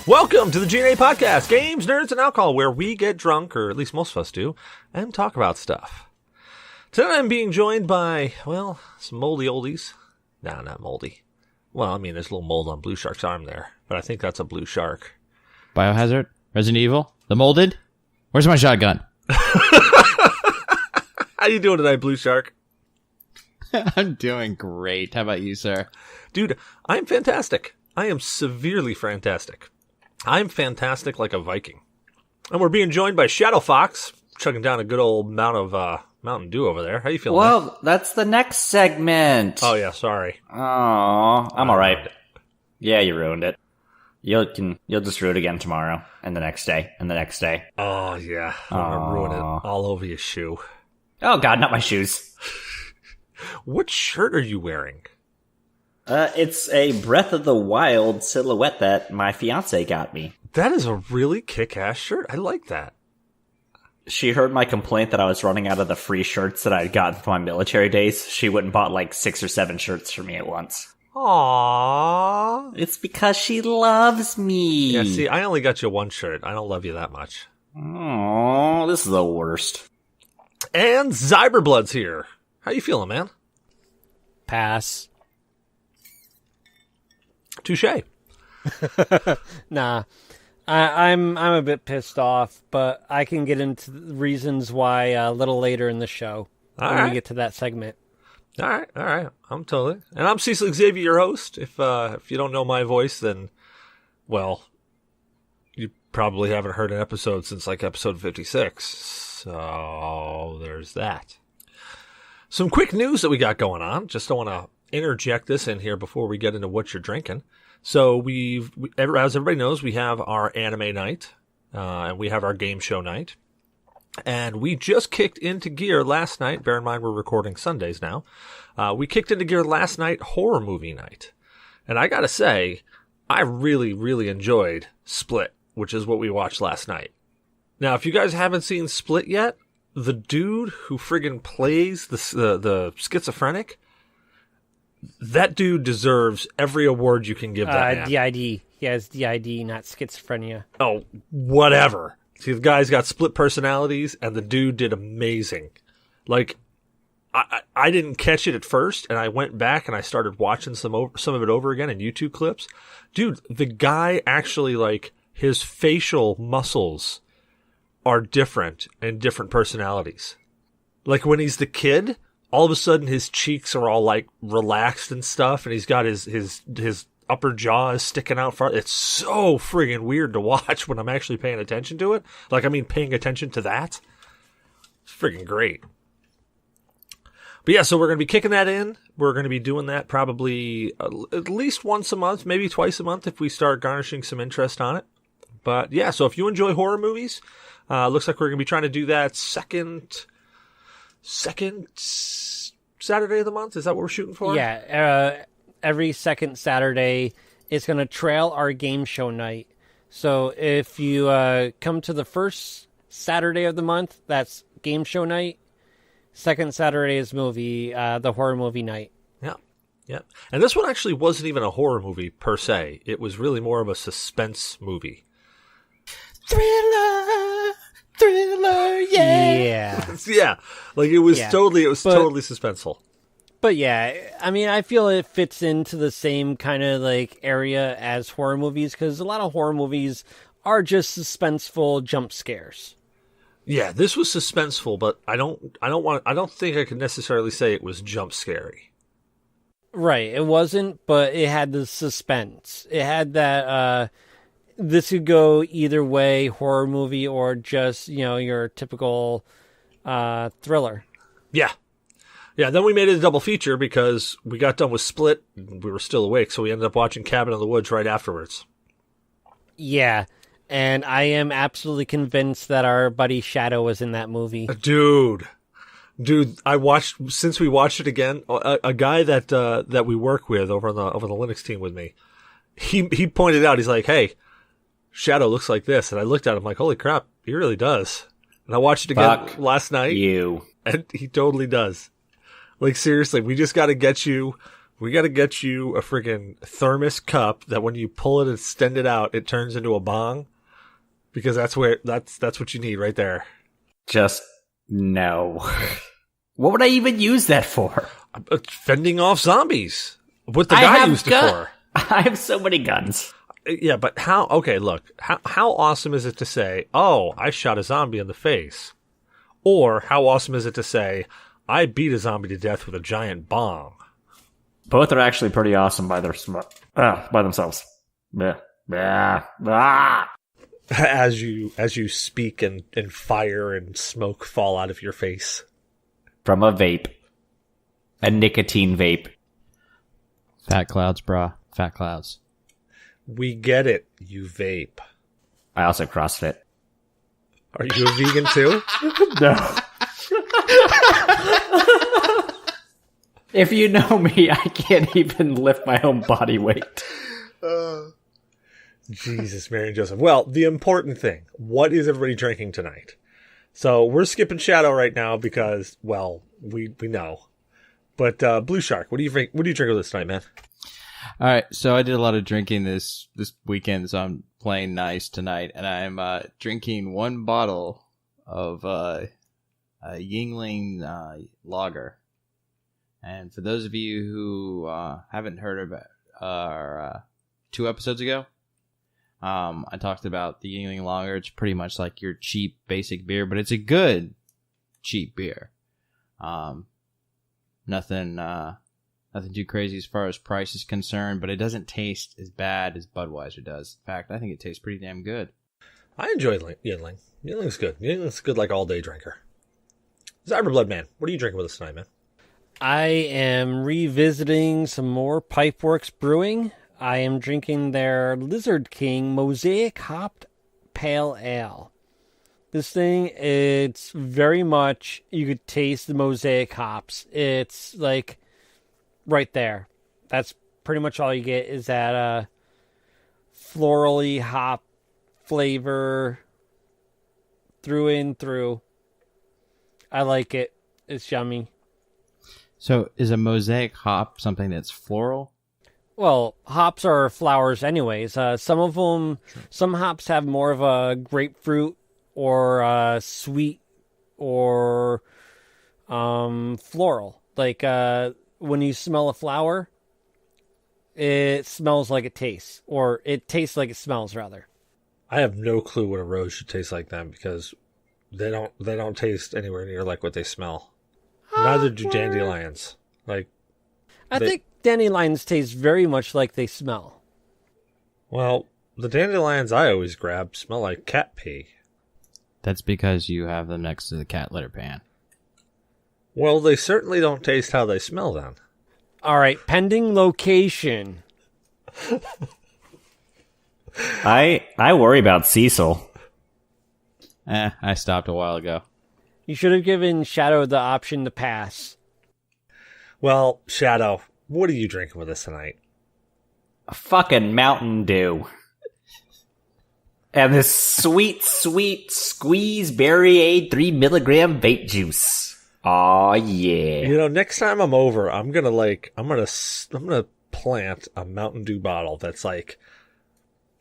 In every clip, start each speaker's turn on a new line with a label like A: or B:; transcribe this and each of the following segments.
A: Welcome to the G.N.A podcast, Games, Nerds, and Alcohol, where we get drunk, or at least most of us do, and talk about stuff. Tonight I'm being joined by, well, some moldy oldies. No, not moldy. Well, I mean, there's a little mold on Blue Shark's arm there, but I think that's a blue shark.
B: Biohazard? Resident Evil? The Molded? Where's my shotgun?
A: How you doing tonight, Blue Shark?
B: I'm doing great. How about you, sir?
A: Dude, I'm fantastic. I am severely fantastic. I'm fantastic like a Viking. And we're being joined by Shadow Fox, chugging down a good old amount of Mountain Dew over there. How you feeling?
C: Well, that's the next segment.
A: Oh, yeah, sorry.
C: Oh, I'm alright. Yeah, you ruined it. You'll just ruin it again tomorrow, and the next day, and the next day.
A: Oh, yeah. I'm going to ruin it all over your shoe.
C: Oh, God, not my shoes.
A: What shirt are you wearing?
C: It's a Breath of the Wild silhouette that my fiance got me.
A: That is a really kick-ass shirt. I like that.
C: She heard my complaint that I was running out of the free shirts that I'd gotten from my military days. She went and bought like 6 or 7 shirts for me at once.
A: Aww.
C: It's because she loves me.
A: Yeah, see, I only got you one shirt. I don't love you that much.
C: Oh, this is the worst.
A: And Zyberblood's here. How you feeling, man?
D: Pass.
A: Touché.
D: Nah. I'm a bit pissed off, but I can get into the reasons why a little later in the show when we get to that segment.
A: All right. I'm totally. And I'm Cecil Xavier, your host. If you don't know my voice, then, well, you probably haven't heard an episode since like episode 56. So there's that. Some quick news that we got going on. Just don't want to interject this in here before we get into what you're drinking. So as everybody knows, we have our anime night, and we have our game show night. And we just kicked into gear last night. Bear in mind, we're recording Sundays now. We kicked into gear last night, horror movie night. And I gotta say, I really, really enjoyed Split, which is what we watched last night. Now, if you guys haven't seen Split yet, the dude who friggin' plays the schizophrenic, that dude deserves every award you can give that man.
D: DID. He has DID, not schizophrenia.
A: Oh, whatever. See, the guy's got split personalities, and the dude did amazing. Like, I didn't catch it at first, and I went back and I started watching some of it over again in YouTube clips. Dude, the guy actually, like, his facial muscles are different in different personalities. Like, when he's the kid, all of a sudden his cheeks are all, like, relaxed and stuff, and he's got his upper jaw is sticking out far. It's so friggin' weird to watch when I'm actually paying attention to it. Like, I mean, paying attention to that. It's friggin' great. But yeah, so we're going to be kicking that in. We're going to be doing that probably at least once a month, maybe twice a month if we start garnishing some interest on it. But yeah, so if you enjoy horror movies, looks like we're going to be trying to do that second Saturday of the month. Is that what we're shooting for?
D: Yeah, every second Saturday, it's going to trail our game show night. So if you come to the first Saturday of the month, that's game show night. Second Saturday is the horror movie night.
A: Yeah. And this one actually wasn't even a horror movie per se. It was really more of a suspense movie.
B: Thriller,
D: Yeah.
A: Yeah. Like it was totally suspenseful.
D: But yeah, I mean, I feel it fits into the same kind of like area as horror movies, because a lot of horror movies are just suspenseful jump scares.
A: Yeah, this was suspenseful, but I don't think I could necessarily say it was jump scary.
D: Right, it wasn't, but it had the suspense. It had that this could go either way, horror movie or just, your typical thriller.
A: Yeah. Yeah, then we made it a double feature because we got done with Split and we were still awake, so we ended up watching Cabin in the Woods right afterwards.
D: Yeah, and I am absolutely convinced that our buddy Shadow was in that movie.
A: Dude, since we watched it again, a guy that we work with over the Linux team with me, he pointed out, he's like, hey, Shadow looks like this, and I looked at him like, holy crap, he really does. And I watched it again last night.
C: You.
A: And he totally does. Like, seriously, we just got to get you We got to get you a friggin' thermos cup that when you pull it and extend it out, it turns into a bong. Because that's what you need right there.
C: Just no. What would I even use that for?
A: Fending off zombies. What the guy used it for.
C: I have so many guns.
A: Yeah, but how? Okay, look. How awesome is it to say, "Oh, I shot a zombie in the face," or how awesome is it to say, "I beat a zombie to death with a giant bong"?
C: Both are actually pretty awesome by themselves.
A: As you speak and fire and smoke fall out of your face
C: from a vape, a nicotine vape.
B: Fat clouds, brah. Fat clouds.
A: We get it. You vape.
C: I also CrossFit.
A: Are you a vegan too?
C: No. If you know me, I can't even lift my own body weight.
A: Jesus, Mary and Joseph. Well, the important thing, what is everybody drinking tonight? So we're skipping Shadow right now because, well, we know. But Blue Shark, what do you drink with this tonight, man?
B: All right, so I did a lot of drinking this weekend, so I'm playing nice tonight, and I'm drinking one bottle of a Yingling lager. And for those of you who haven't heard of it, 2 episodes ago, I talked about the Yingling lager. It's pretty much like your cheap, basic beer, but it's a good, cheap beer. Nothing too crazy as far as price is concerned, but it doesn't taste as bad as Budweiser does. In fact, I think it tastes pretty damn good.
A: I enjoy Yingling. Yingling's good. Yingling's good like all-day drinker. Cyberblood Man, what are you drinking with us tonight, man?
D: I am revisiting some more Pipeworks Brewing. I am drinking their Lizard King Mosaic Hopped Pale Ale. This thing, it's very much, you could taste the mosaic hops. It's like right there. That's pretty much all you get is that florally hop flavor through and through. I like it. It's yummy.
B: So is a mosaic hop something that's floral?
D: Well, hops are flowers anyways. Some of them, some hops have more of a grapefruit or sweet or floral. Like when you smell a flower, it smells like it tastes. Or it tastes like it smells, rather.
A: I have no clue what a rose should taste like then because they don't taste anywhere near like what they smell. Neither do dandelions. Like
D: I think dandelions taste very much like they smell.
A: Well, the dandelions I always grab smell like cat pee.
B: That's because you have them next to the cat litter pan.
A: Well, they certainly don't taste how they smell then.
D: All right, pending location.
C: I worry about Cecil.
B: I stopped a while ago.
D: You should have given Shadow the option to pass.
A: Well, Shadow, what are you drinking with us tonight?
C: A fucking Mountain Dew. And this sweet, sweet squeeze berry aid 3 milligram vape juice. Aw, yeah.
A: You know, next time I'm over, I'm gonna plant a Mountain Dew bottle that's like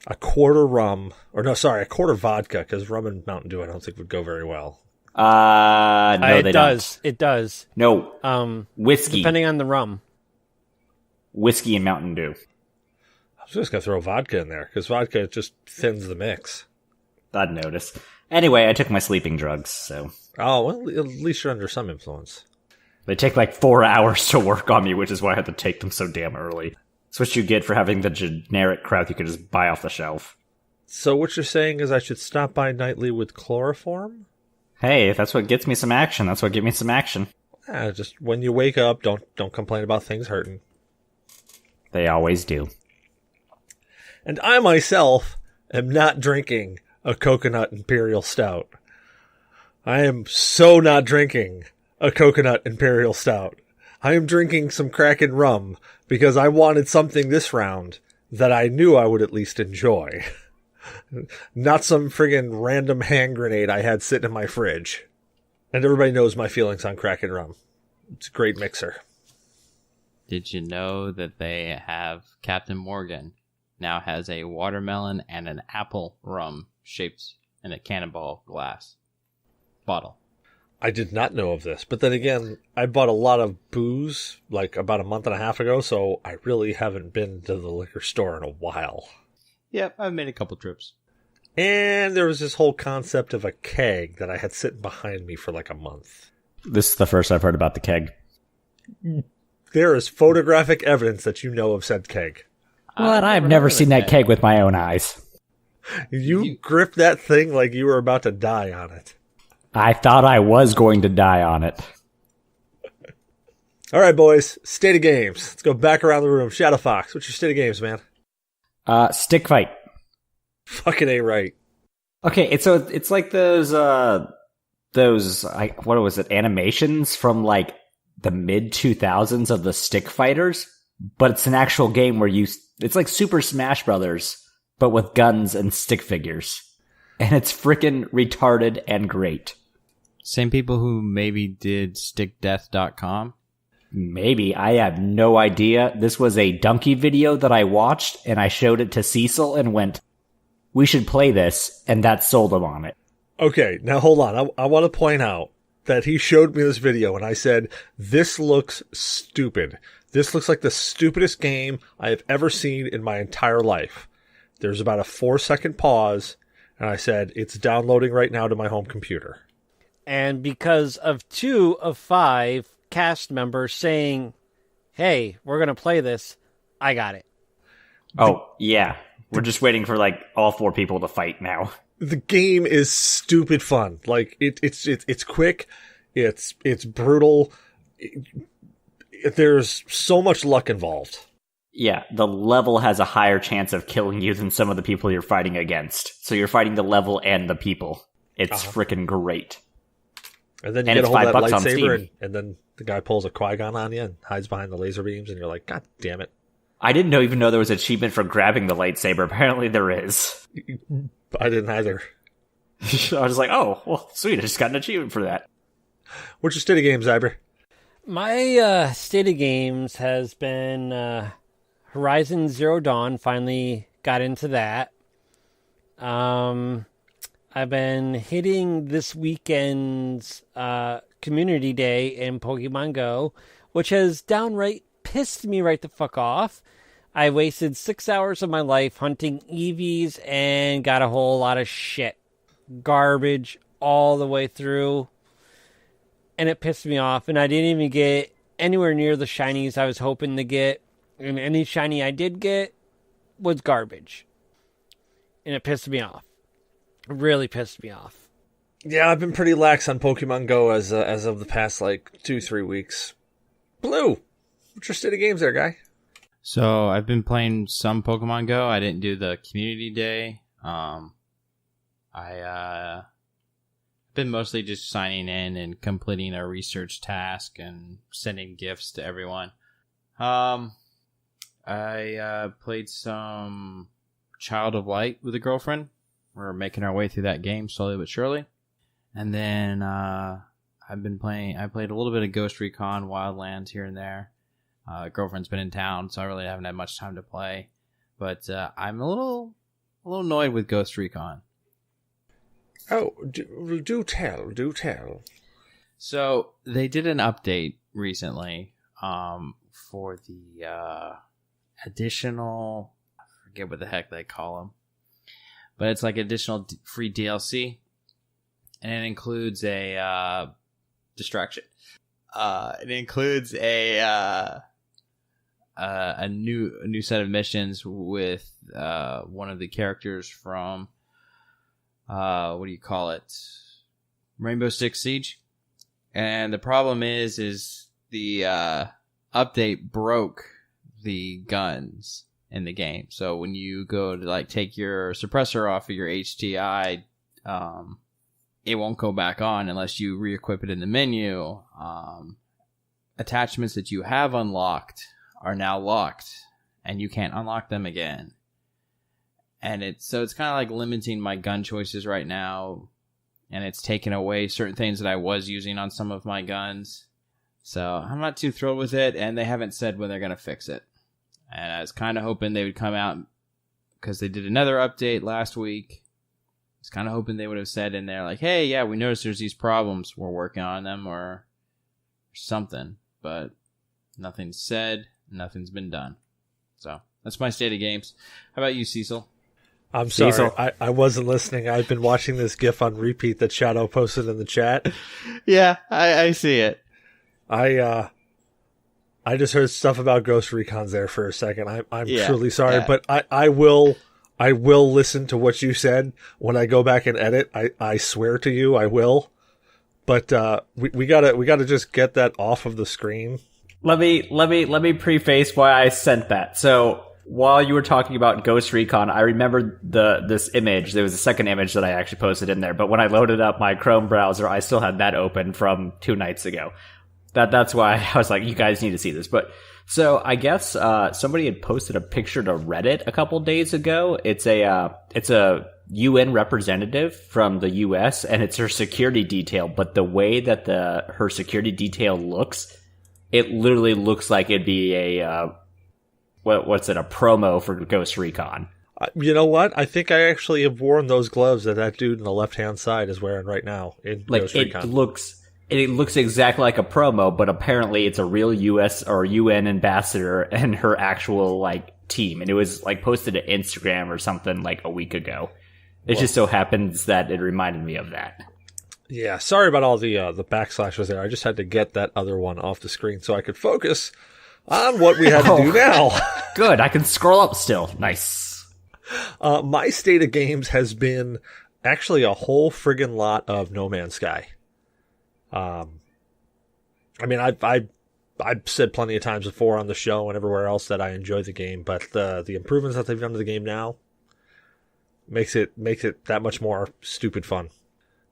A: a quarter vodka, because rum and Mountain Dew I don't think would go very well.
C: No,
D: it does. It does.
C: No. Whiskey.
D: Depending on the rum.
C: Whiskey and Mountain Dew.
A: I was just going to throw vodka in there, because vodka just thins the mix.
C: I'd notice. Anyway, I took my sleeping drugs, so...
A: Oh, well, at least you're under some influence.
C: They take like 4 hours to work on me, which is why I had to take them so damn early. That's what you get for having the generic crap you could just buy off the shelf.
A: So what you're saying is I should stop by nightly with chloroform?
C: Hey, if that's what gets me some action, that's what gives me some action.
A: Just when you wake up, don't complain about things hurting.
C: They always do.
A: And I myself am not drinking a coconut imperial stout. I am so not drinking a coconut imperial stout. I am drinking some Kraken rum because I wanted something this round that I knew I would at least enjoy. Not some friggin' random hand grenade I had sitting in my fridge. And everybody knows my feelings on Kraken rum. It's a great mixer.
B: Did you know that they have Captain Morgan now has a watermelon and an apple rum shaped in a cannonball glass bottle?
A: I did not know of this, but then again, I bought a lot of booze like about a month and a half ago, so I really haven't been to the liquor store in a while.
B: Yep, I've made a couple trips.
A: And there was this whole concept of a keg that I had sitting behind me for like a month.
C: This is the first I've heard about the keg.
A: There is photographic evidence that you know of said keg.
C: What? I've never seen that keg with my own eyes.
A: You gripped that thing like you were about to die on it.
C: I thought I was going to die on it.
A: All right, boys. State of games. Let's go back around the room. Shadow Fox, what's your state of games, man?
C: Stick fight.
A: Fucking A right.
C: Okay, it's like those what was it, animations from like the mid 2000s of the stick fighters, but it's an actual game where it's like Super Smash Brothers, but with guns and stick figures. And it's freaking retarded and great.
B: Same people who maybe did stickdeath.com?
C: Maybe. I have no idea. This was a donkey video that I watched, and I showed it to Cecil and went, we should play this, and that sold him on it.
A: Okay, now hold on. I want to point out that he showed me this video, and I said, this looks stupid. This looks like the stupidest game I have ever seen in my entire life. There's about a 4-second pause, and I said, it's downloading right now to my home computer.
D: And because of 2 of 5 cast members saying, hey, we're going to play this, I got it.
C: Oh, yeah. We're just waiting for, like, all 4 people to fight now.
A: The game is stupid fun. Like, it's quick. It's brutal. There's so much luck involved.
C: Yeah, the level has a higher chance of killing you than some of the people you're fighting against. So you're fighting the level and the people. It's freaking great.
A: And then you get a hold of that lightsaber, and then the guy pulls a Qui-Gon on you and hides behind the laser beams, and you're like, God damn it.
C: I didn't even know there was an achievement for grabbing the lightsaber. Apparently there is.
A: I didn't either.
C: I was like, oh, well, sweet. I just got an achievement for that.
A: What's your state of games, Zyber?
D: My state of games has been Horizon Zero Dawn. Finally got into that. I've been hitting this weekend's Community Day in Pokemon Go, which has downright pissed me right the fuck off. I wasted 6 hours of my life hunting EVs and got a whole lot of shit. Garbage all the way through. And it pissed me off. And I didn't even get anywhere near the shinies I was hoping to get. And any shiny I did get was garbage. And it pissed me off. It really pissed me off.
A: Yeah, I've been pretty lax on Pokemon Go as of the past, 2-3 weeks. Blue, what's your state of games there, guy?
B: So I've been playing some Pokemon Go. I didn't do the community day. I been mostly just signing in and completing a research task and sending gifts to everyone. I played some Child of Light with a girlfriend. We're making our way through that game slowly but surely. And then I played a little bit of Ghost Recon Wildlands here and there. Girlfriend's been in town, so I really haven't had much time to play. But I'm a little annoyed with Ghost Recon.
A: Oh, do tell.
B: So they did an update recently for the additional, I forget what the heck they call them, but it's like additional free DLC, and it includes a distraction. It includes a new set of missions with one of the characters from what do you call it? Rainbow Six Siege. And the problem is the update broke the guns in the game. So when you go to take your suppressor off of your HTI, it won't go back on unless you re-equip it in the menu. Attachments that you have unlocked are now locked, and you can't unlock them again. And it's kind of like limiting my gun choices right now, and it's taken away certain things that I was using on some of my guns. So I'm not too thrilled with it, and they haven't said when they're going to fix it. And I was kind of hoping they would come out, because they did another update last week. I was kind of hoping they would have said in there, like, hey, yeah, we noticed there's these problems. We're working on them, or something. But nothing's said. Nothing's been done. So that's my state of games. How about you, Cecil?
A: I'm sorry, I wasn't listening. I've been watching this GIF on repeat that Shadow posted in the chat.
B: Yeah, I see it.
A: I just heard stuff about Ghost Recon's there for a second. I'm truly sorry, but I will listen to what you said when I go back and edit. I swear to you, I will. But we gotta just get that off of the screen.
C: Let me preface why I sent that. So while you were talking about Ghost Recon, I remembered this image. There was a second image that I actually posted in there, but when I loaded up my Chrome browser, I still had that open from 2 nights ago. That's why I was like, you guys need to see this. But so I guess somebody had posted a picture to Reddit a couple days ago. It's a UN representative from the US, and it's her security detail. But the way that her security detail looks, it literally looks like it'd be a what's it, a promo for Ghost Recon.
A: You know what? I think I actually have worn those gloves that dude on the left-hand side is wearing right now in Ghost Recon.
C: It looks exactly like a promo, but apparently it's a real US or UN ambassador and her actual team. And it was posted to Instagram or something a week ago. It just so happens that it reminded me of that.
A: Yeah, sorry about all the backslashes there. I just had to get that other one off the screen so I could focus on what we had to do now.
C: Good, I can scroll up still. Nice.
A: My state of games has been actually a whole friggin' lot of No Man's Sky. I mean, I've said plenty of times before on the show and everywhere else that I enjoy the game, but the improvements that they've done to the game now makes it that much more stupid fun.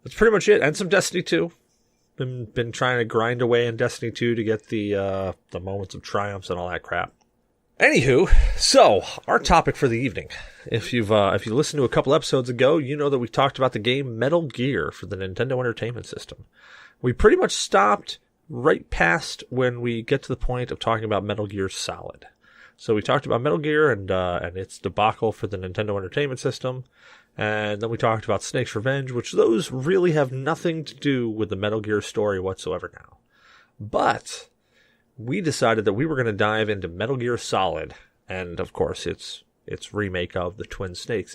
A: That's pretty much it. And some Destiny 2. Been trying to grind away in Destiny 2 to get the moments of triumphs and all that crap. Anywho, so our topic for the evening. If you listened to a couple episodes ago, you know that we talked about the game Metal Gear for the Nintendo Entertainment System. We pretty much stopped right past when we get to the point of talking about Metal Gear Solid. So we talked about Metal Gear and its debacle for the Nintendo Entertainment System. And then we talked about Snake's Revenge, which those really have nothing to do with the Metal Gear story whatsoever now. But we decided that we were going to dive into Metal Gear Solid, and of course its remake of the Twin Snakes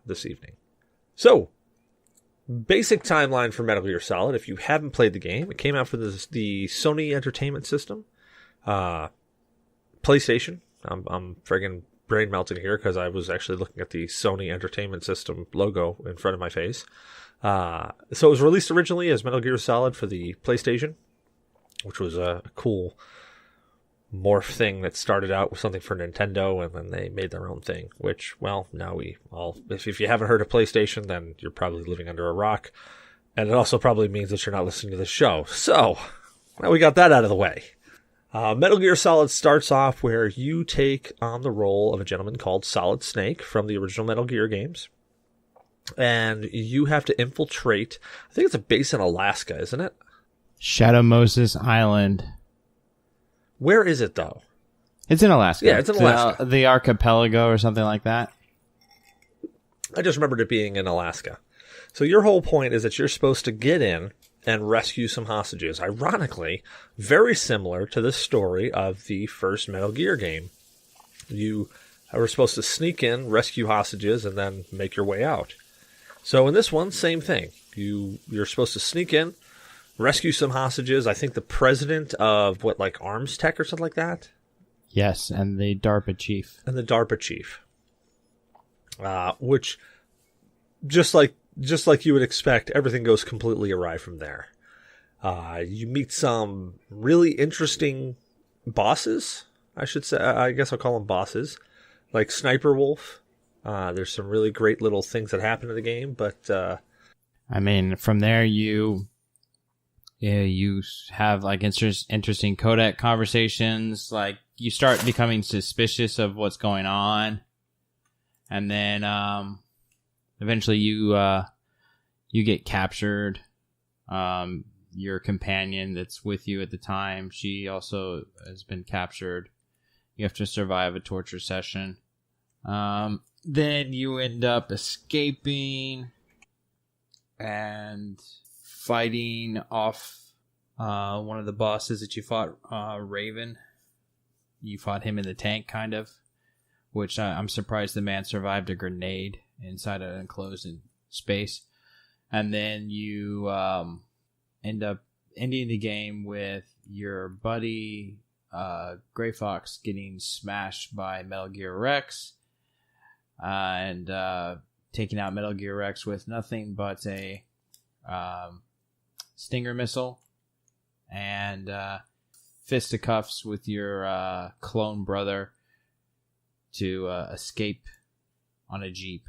A: this evening. So, basic timeline for Metal Gear Solid. If you haven't played the game, it came out for the Sony Entertainment System, PlayStation. I'm friggin' brain melting here because I was actually looking at the Sony Entertainment System logo in front of my face. So it was released originally as Metal Gear Solid for the PlayStation, which was a cool morph thing that started out with something for Nintendo, and then they made their own thing, which, well, now if you haven't heard of PlayStation, then you're probably living under a rock. And it also probably means that you're not listening to the show. So, now we got that out of the way. Metal Gear Solid starts off where you take on the role of a gentleman called Solid Snake from the original Metal Gear games. And you have to infiltrate, I think it's a base in Alaska, isn't it?
B: Shadow Moses Island.
A: Where is it, though?
B: It's in Alaska.
A: Yeah, it's in Alaska.
B: The archipelago or something like that.
A: I just remembered it being in Alaska. So your whole point is that you're supposed to get in and rescue some hostages. Ironically, very similar to the story of the first Metal Gear game. You were supposed to sneak in, rescue hostages, and then make your way out. So in this one, same thing. You're supposed to sneak in, rescue some hostages. I think the president of, Arms Tech or something like that?
B: Yes, and the DARPA chief.
A: Which, just like you would expect, everything goes completely awry from there. You meet some really interesting bosses, I should say. I guess I'll call them bosses, like Sniper Wolf. There's some really great little things that happen in the game, but...
B: from there you have interesting codec conversations. You start becoming suspicious of what's going on, and then eventually you get captured. your companion that's with you at the time. She also has been captured. You have to survive a torture session. Then you end up escaping and fighting off one of the bosses that you fought, Raven. You fought him in the tank, kind of. Which I'm surprised the man survived a grenade inside an enclosed space. And then you end up ending the game with your buddy Gray Fox getting smashed by Metal Gear Rex. And taking out Metal Gear Rex with nothing but a Stinger missile. And fisticuffs with your clone brother to escape on a Jeep.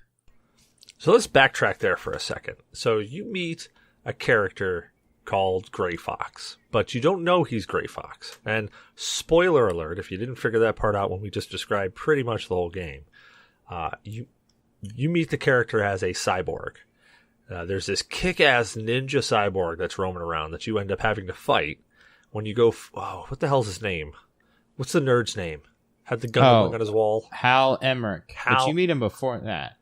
A: So let's backtrack there for a second. So you meet a character called Gray Fox, but you don't know he's Gray Fox. And spoiler alert, if you didn't figure that part out when we just described pretty much the whole game, you meet the character as a cyborg. There's this kick-ass ninja cyborg that's roaming around that you end up having to fight when you go... what the hell's his name? What's the nerd's name? Had the gun on his wall.
B: Hal Emmerich. But you meet him before that.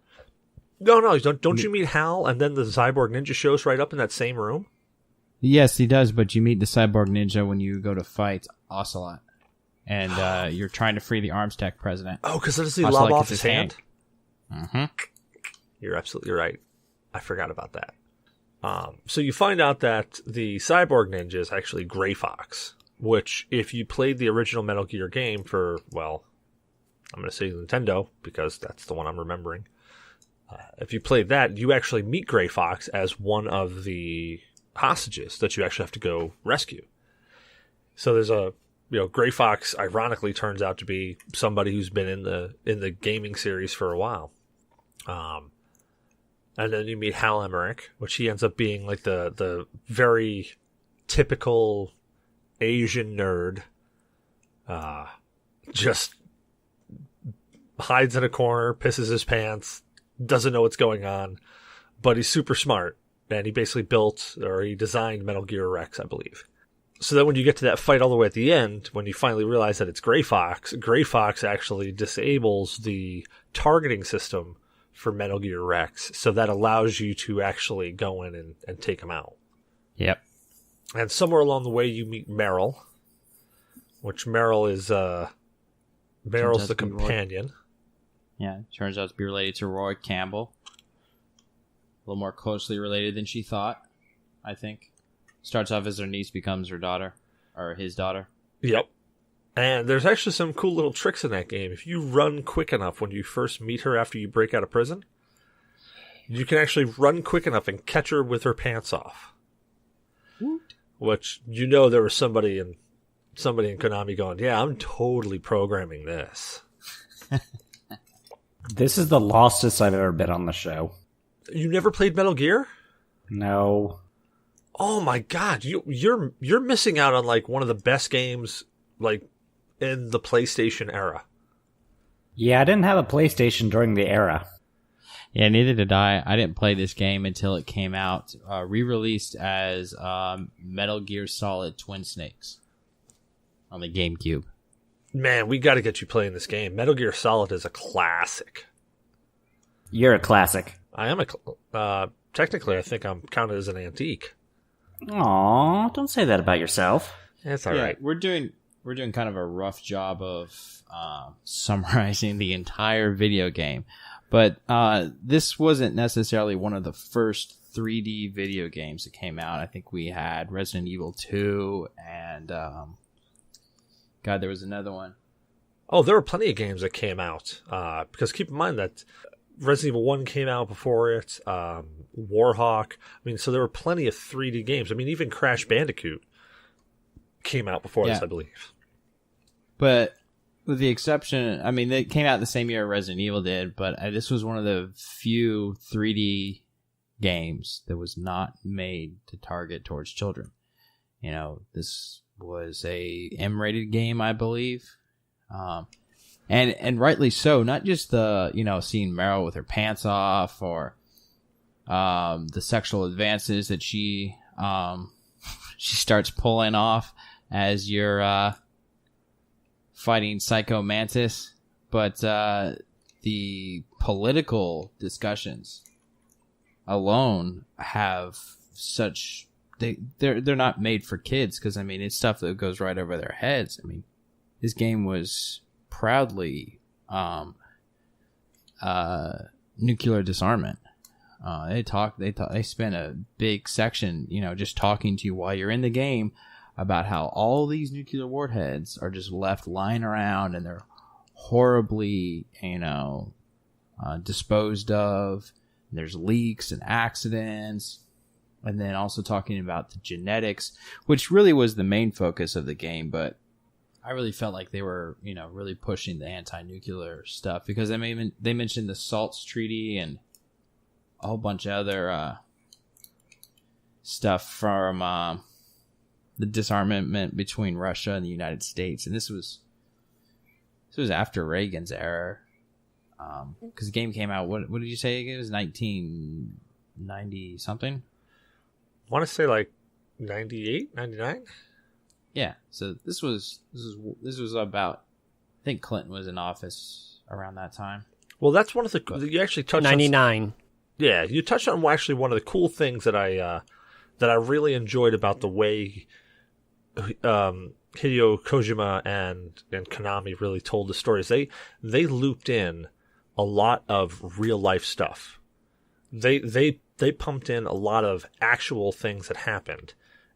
A: No, don't you meet Hal and then the cyborg ninja shows right up in that same room?
B: Yes, he does, but you meet the cyborg ninja when you go to fight Ocelot. And you're trying to free the Arms Tech president.
A: Oh, because does he lob off his hand?
B: Mm-hmm.
A: You're absolutely right. I forgot about that. So you find out that the cyborg ninja is actually Gray Fox, which if you played the original Metal Gear game for, well, I'm going to say Nintendo because that's the one I'm remembering. If you played that, you actually meet Gray Fox as one of the hostages that you actually have to go rescue. So there's Gray Fox ironically turns out to be somebody who's been in the gaming series for a while. And then you meet Hal Emmerich, which he ends up being like the very typical Asian nerd. Just hides in a corner, pisses his pants, doesn't know what's going on, but he's super smart. And he basically he designed Metal Gear Rex, I believe. So then when you get to that fight all the way at the end, when you finally realize that it's Gray Fox actually disables the targeting system for Metal Gear Rex. So that allows you to actually go in and take him out.
B: Yep.
A: And somewhere along the way you meet Meryl, which Meryl's the companion.
B: Yeah, turns out to be related to Roy Campbell. A little more closely related than she thought, I think. Starts off as her niece, becomes her daughter, or his daughter.
A: Yep. And there's actually some cool little tricks in that game. If you run quick enough when you first meet her after you break out of prison, you can actually run quick enough and catch her with her pants off. What? Which, there was somebody in Konami going, yeah, I'm totally programming this.
C: This is the lostest I've ever been on the show.
A: You never played Metal Gear?
C: No.
A: Oh my god, you're missing out on like one of the best games like in the PlayStation era.
C: Yeah, I didn't have a PlayStation during the era.
B: Yeah, neither did I. I didn't play this game until it came out, re-released as Metal Gear Solid Twin Snakes on the GameCube.
A: Man, we got to get you playing this game. Metal Gear Solid is a classic.
C: You're a classic.
A: I am technically, I think I'm counted as an antique.
C: Aw, don't say that about yourself.
A: That's all right.
B: We're doing kind of a rough job of summarizing the entire video game. But this wasn't necessarily one of the first 3D video games that came out. I think we had Resident Evil 2 and... there was another one.
A: Oh, there were plenty of games that came out. Because keep in mind that Resident Evil 1 came out before it. Warhawk. I mean, so there were plenty of 3D games. I mean, even Crash Bandicoot came out before this, I believe.
B: But with the exception, I mean, they came out the same year Resident Evil did, but this was one of the few 3D games that was not made to target towards children. This was a M-rated game, I believe. And rightly so, not just the, seeing Meryl with her pants off or the sexual advances that she she starts pulling off as you're fighting Psycho Mantis. But the political discussions alone have such... They're not made for kids, because, I mean, it's stuff that goes right over their heads. I mean, this game was proudly nuclear disarmament. They spent a big section, just talking to you while you're in the game about how all these nuclear warheads are just left lying around, and they're horribly, disposed of. There's leaks and accidents. And then also talking about the genetics, which really was the main focus of the game. But I really felt like they were, really pushing the anti-nuclear stuff, because they mentioned the SALTS Treaty and a whole bunch of other stuff from the disarmament between Russia and the United States. And this was after Reagan's era, because the game came out. What did you say? It was 1990 something.
A: I want to say like 98, 99?
B: Yeah, so this was about, I think Clinton was in office around that time.
A: Well, that's one of the... You actually touched
D: 99.
A: Yeah, you touched on actually one of the cool things that I really enjoyed about the way Hideo Kojima and Konami really told the stories. They looped in a lot of real life stuff. They pumped in a lot of actual things that happened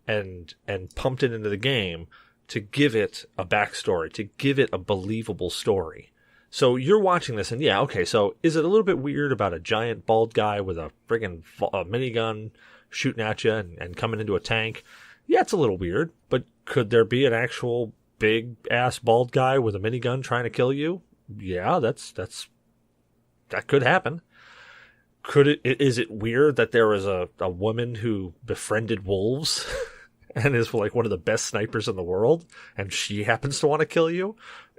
A: and pumped it into the game to give it a backstory, to give it a believable story. So you're watching this, and yeah, okay, so is it a little bit weird about a giant bald guy with a friggin' minigun shooting at you and coming into a tank? Yeah, it's a little weird, but could there be an actual big-ass bald guy with a minigun trying to kill you? Yeah, that could happen. Is it weird that there was a woman who befriended wolves and is like one of the best snipers in the world, and she happens to want to kill you?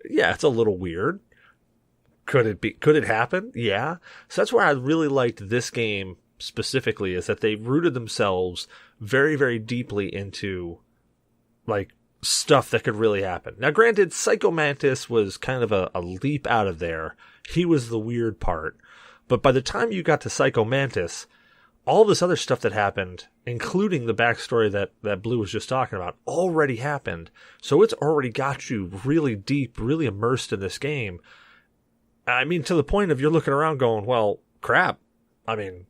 A: Yeah, it's a little weird. Could it happen? Yeah. So that's where I really liked this game specifically, is that they rooted themselves very, very deeply into like stuff that could really happen. Now, granted, Psycho Mantis was kind of a leap out of there. He was the weird part. But by the time you got to Psycho Mantis, all this other stuff that happened, including the backstory that Blue was just talking about, already happened. So it's already got you really deep, really immersed in this game. I mean, to the point of you're looking around going, well, crap. I mean,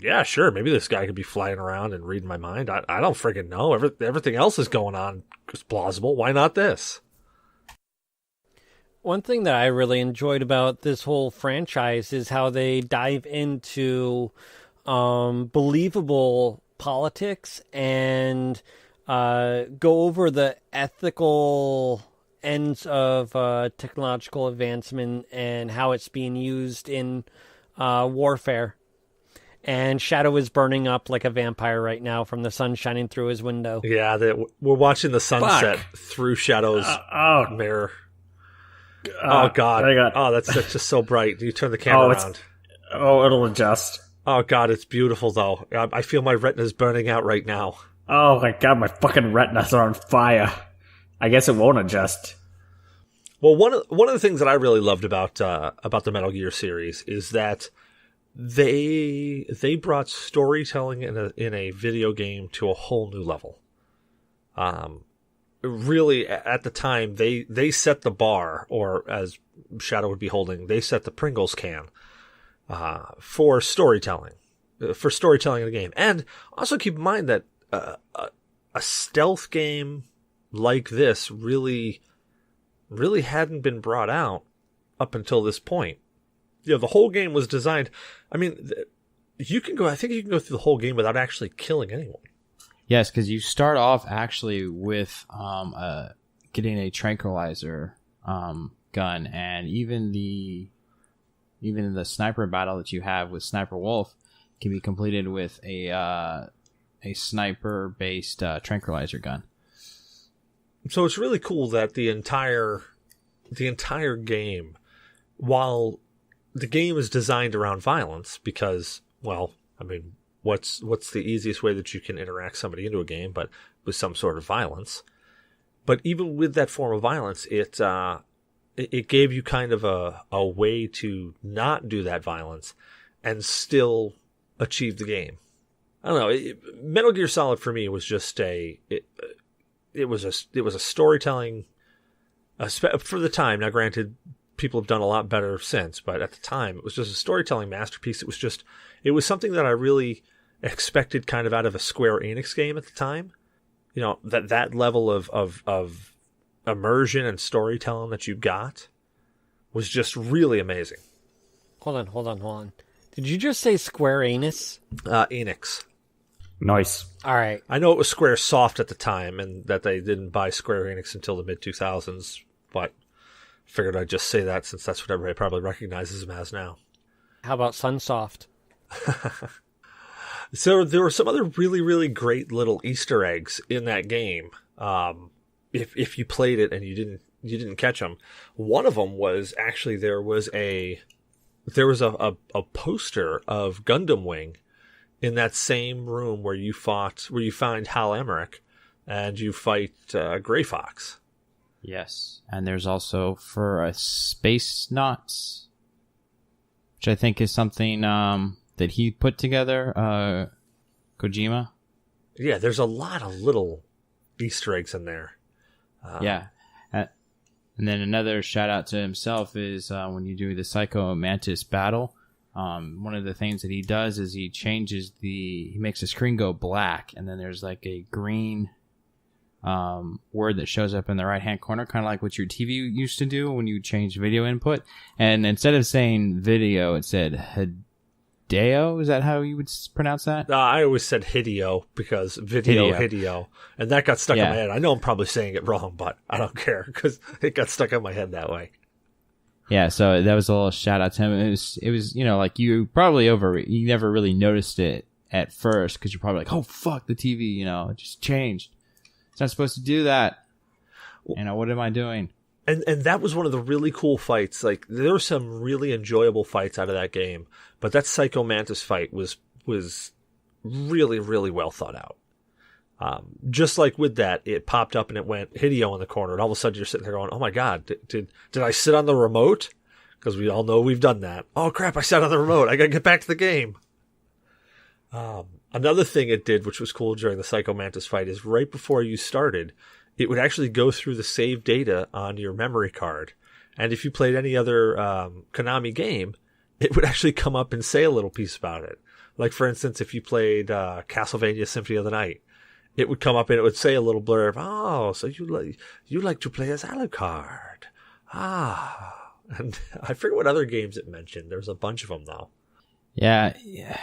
A: yeah, sure, maybe this guy could be flying around and reading my mind. I don't friggin' know. Everything else is going on is plausible. Why not this?
D: One thing that I really enjoyed about this whole franchise is how they dive into believable politics and go over the ethical ends of technological advancement and how it's being used in warfare. And Shadow is burning up like a vampire right now from the sun shining through his window.
A: Yeah, we're watching the sunset through Shadow's mirror. Oh, God. Oh, that's just so bright. You turn the camera around.
C: It'll adjust.
A: Oh, God, it's beautiful, though. I feel my retina's burning out right now.
C: Oh, my God, my fucking retinas are on fire. I guess it won't adjust.
A: Well, one of the things that I really loved about the Metal Gear series is that they brought storytelling in a video game to a whole new level. Really, at the time, they set the bar, or as Shadow would be holding, they set the Pringles can for storytelling in the game. And also keep in mind that a stealth game like this really hadn't been brought out up until this point. The whole game was designed. I mean, I think you can go through the whole game without actually killing anyone.
B: Yes, because you start off actually with getting a tranquilizer gun, and even the sniper battle that you have with Sniper Wolf can be completed with a sniper-based tranquilizer gun.
A: So it's really cool that the entire game, while the game is designed around violence, because, well, I mean, what's the easiest way that you can interact somebody into a game, but with some sort of violence. But even with that form of violence, it gave you kind of a way to not do that violence and still achieve the game. I don't know. Metal Gear Solid for me was just it was a storytelling for the time. Now, granted, people have done a lot better since, but at the time, it was just a storytelling masterpiece. It was something that I really expected kind of out of a Square Enix game at the time. You know, that level of immersion and storytelling that you got was just really amazing.
D: Hold on. Did you just say Square Enix?
A: Enix.
C: Nice.
D: All right.
A: I know it was Square Soft at the time, and that they didn't buy Square Enix until the mid-2000s, but figured I'd just say that since that's what everybody probably recognizes them as now.
D: How about Sunsoft?
A: So there were some other really, really great little Easter eggs in that game. If you played it and you didn't catch them, one of them was actually there was a poster of Gundam Wing in that same room where you find Hal Emmerich and you fight Gray Fox.
B: Yes, and there's also for a Space Knots, which I think is something that he put together, Kojima.
A: Yeah, there's a lot of little Easter eggs in there.
B: Yeah. And then another shout out to himself is when you do the Psycho Mantis battle, one of the things that he does is he makes the screen go black, and then there's like a green word that shows up in the right hand corner, kind of like what your TV used to do when you change video input. And instead of saying video, it said Hideo. Is that how you would pronounce that?
A: I always said Hideo because Hideo, and that got stuck in my head. I know I'm probably saying it wrong, but I don't care because it got stuck in my head that way.
B: Yeah, so that was a little shout out to him. It was like you probably you never really noticed it at first because you're probably like, oh fuck, the TV, it just changed. It's not supposed to do that. What am I doing?
A: And that was one of the really cool fights. Like, there were some really enjoyable fights out of that game, but that Psycho Mantis fight was really, really well thought out. Just like with that, it popped up and it went Hideo in the corner, and all of a sudden you're sitting there going, oh my god, did I sit on the remote? Because we all know we've done that. Oh crap, I sat on the remote. I gotta get back to the game. Another thing it did, which was cool during the Psycho Mantis fight, is right before you started, it would actually go through the save data on your memory card. And if you played any other Konami game, it would actually come up and say a little piece about it. Like, for instance, if you played Castlevania Symphony of the Night, it would come up and it would say a little blurb, oh, so you like to play as Alucard. Ah. And I forget what other games it mentioned. There's a bunch of them, though.
B: Yeah,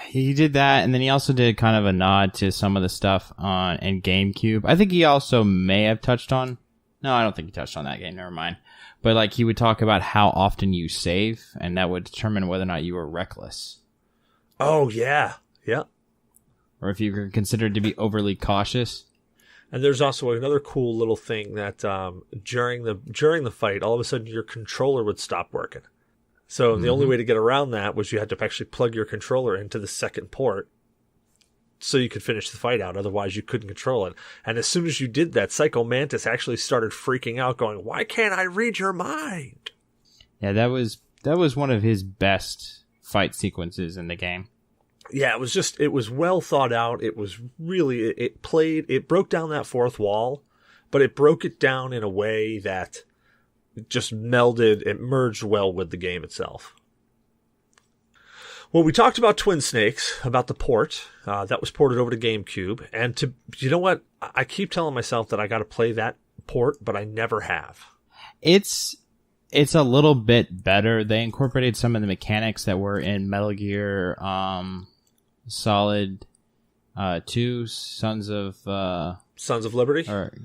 B: he did that, and then he also did kind of a nod to some of the stuff in GameCube. I think he also may have touched on... No, I don't think he touched on that game, never mind. But like he would talk about how often you save, and that would determine whether or not you were reckless.
A: Oh, yeah. Yeah.
B: Or if you were considered to be overly cautious.
A: And there's also another cool little thing that during the fight, all of a sudden your controller would stop working. So the only way to get around that was you had to actually plug your controller into the second port so you could finish the fight out. Otherwise, you couldn't control it. And as soon as you did that, Psycho Mantis actually started freaking out, going, why can't I read your mind?
B: Yeah, that was one of his best fight sequences in the game.
A: Yeah, it was well thought out. It was really, it broke down that fourth wall, but it broke it down in a way that just it merged well with the game itself. Well, we talked about Twin Snakes, about the port. That was ported over to GameCube. And you know what? I keep telling myself that I got to play that port, but I never have.
B: It's a little bit better. They incorporated some of the mechanics that were in Metal Gear Solid 2, Sons of
A: Liberty?
B: Or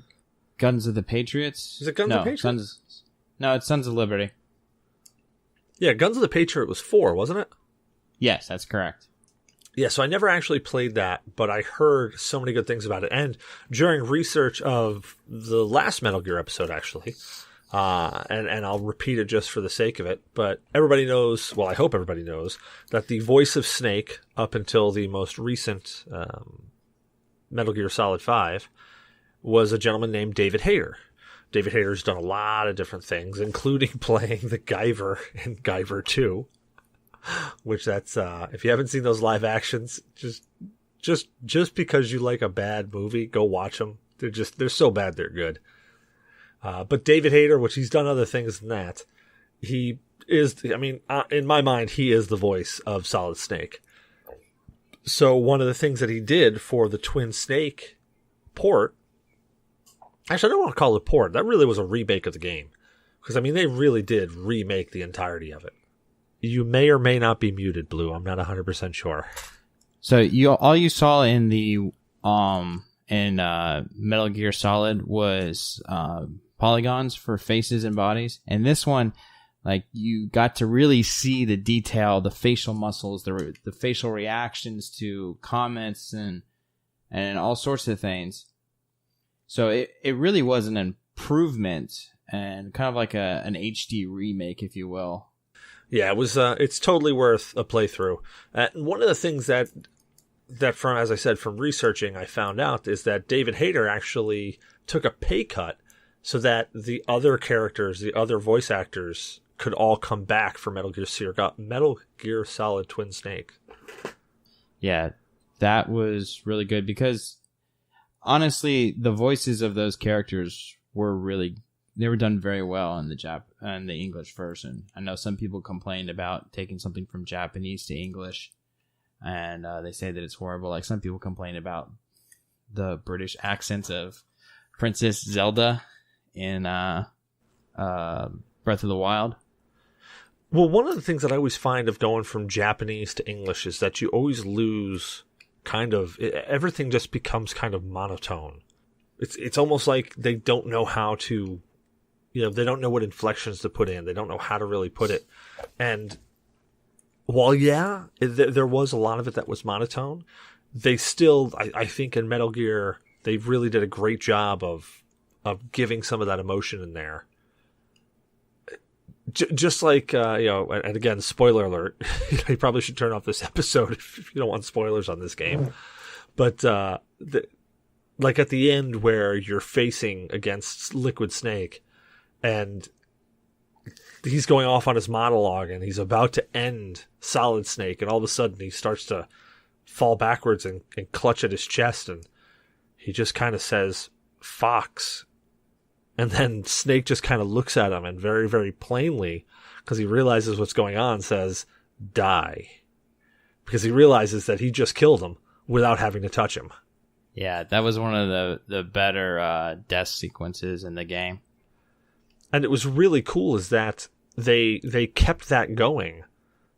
B: Guns of the Patriots?
A: Is it Guns of the Patriots?
B: No, it's Sons of Liberty.
A: Yeah, Guns of the Patriot was 4, wasn't it?
B: Yes, that's correct.
A: Yeah, so I never actually played that, but I heard so many good things about it. And during research of the last Metal Gear episode, actually, and I'll repeat it just for the sake of it, but everybody knows, well, I hope everybody knows, that the voice of Snake, up until the most recent Metal Gear Solid 5, was a gentleman named David Hayter. David Hayter's done a lot of different things, including playing the Guyver in Guyver 2, which that's, if you haven't seen those live actions, just because you like a bad movie, go watch them. They're so bad they're good. But David Hayter, which he's done other things than that, he is, in my mind, he is the voice of Solid Snake. So one of the things that he did for the Twin Snake port, actually, I don't want to call it a port. That really was a remake of the game. Because, they really did remake the entirety of it. You may or may not be muted, Blue. I'm not 100% sure.
B: So all you saw in the Metal Gear Solid was polygons for faces and bodies. And this one, like, you got to really see the detail, the facial muscles, the facial reactions to comments and all sorts of things. So it really was an improvement and kind of like an HD remake, if you will.
A: Yeah, it was. It's totally worth a playthrough. And one of the things that from, as I said, from researching, I found out is that David Hayter actually took a pay cut so that the other characters, the other voice actors, could all come back for Metal Gear Solid Twin Snake.
B: Yeah, that was really good because honestly, the voices of those characters they were done very well in the English version. I know some people complained about taking something from Japanese to English, and they say that it's horrible. Like some people complain about the British accent of Princess Zelda in Breath of the Wild.
A: Well, one of the things that I always find of going from Japanese to English is that you always lose everything just becomes kind of monotone. It's almost like they don't know how to, they don't know what inflections to put in. They don't know how to really put it. And while, there was a lot of it that was monotone, they still, I think in Metal Gear, they really did a great job of giving some of that emotion in there. Just like, and again, spoiler alert, you probably should turn off this episode if you don't want spoilers on this game. But, like at the end where you're facing against Liquid Snake and he's going off on his monologue and he's about to end Solid Snake, and all of a sudden he starts to fall backwards and clutch at his chest, and he just kind of says, "Fox." And then Snake just kind of looks at him and very, very plainly, because he realizes what's going on, says, "Die." Because he realizes that he just killed him without having to touch him.
B: Yeah, that was one of the better death sequences in the game.
A: And it was really cool is that they kept that going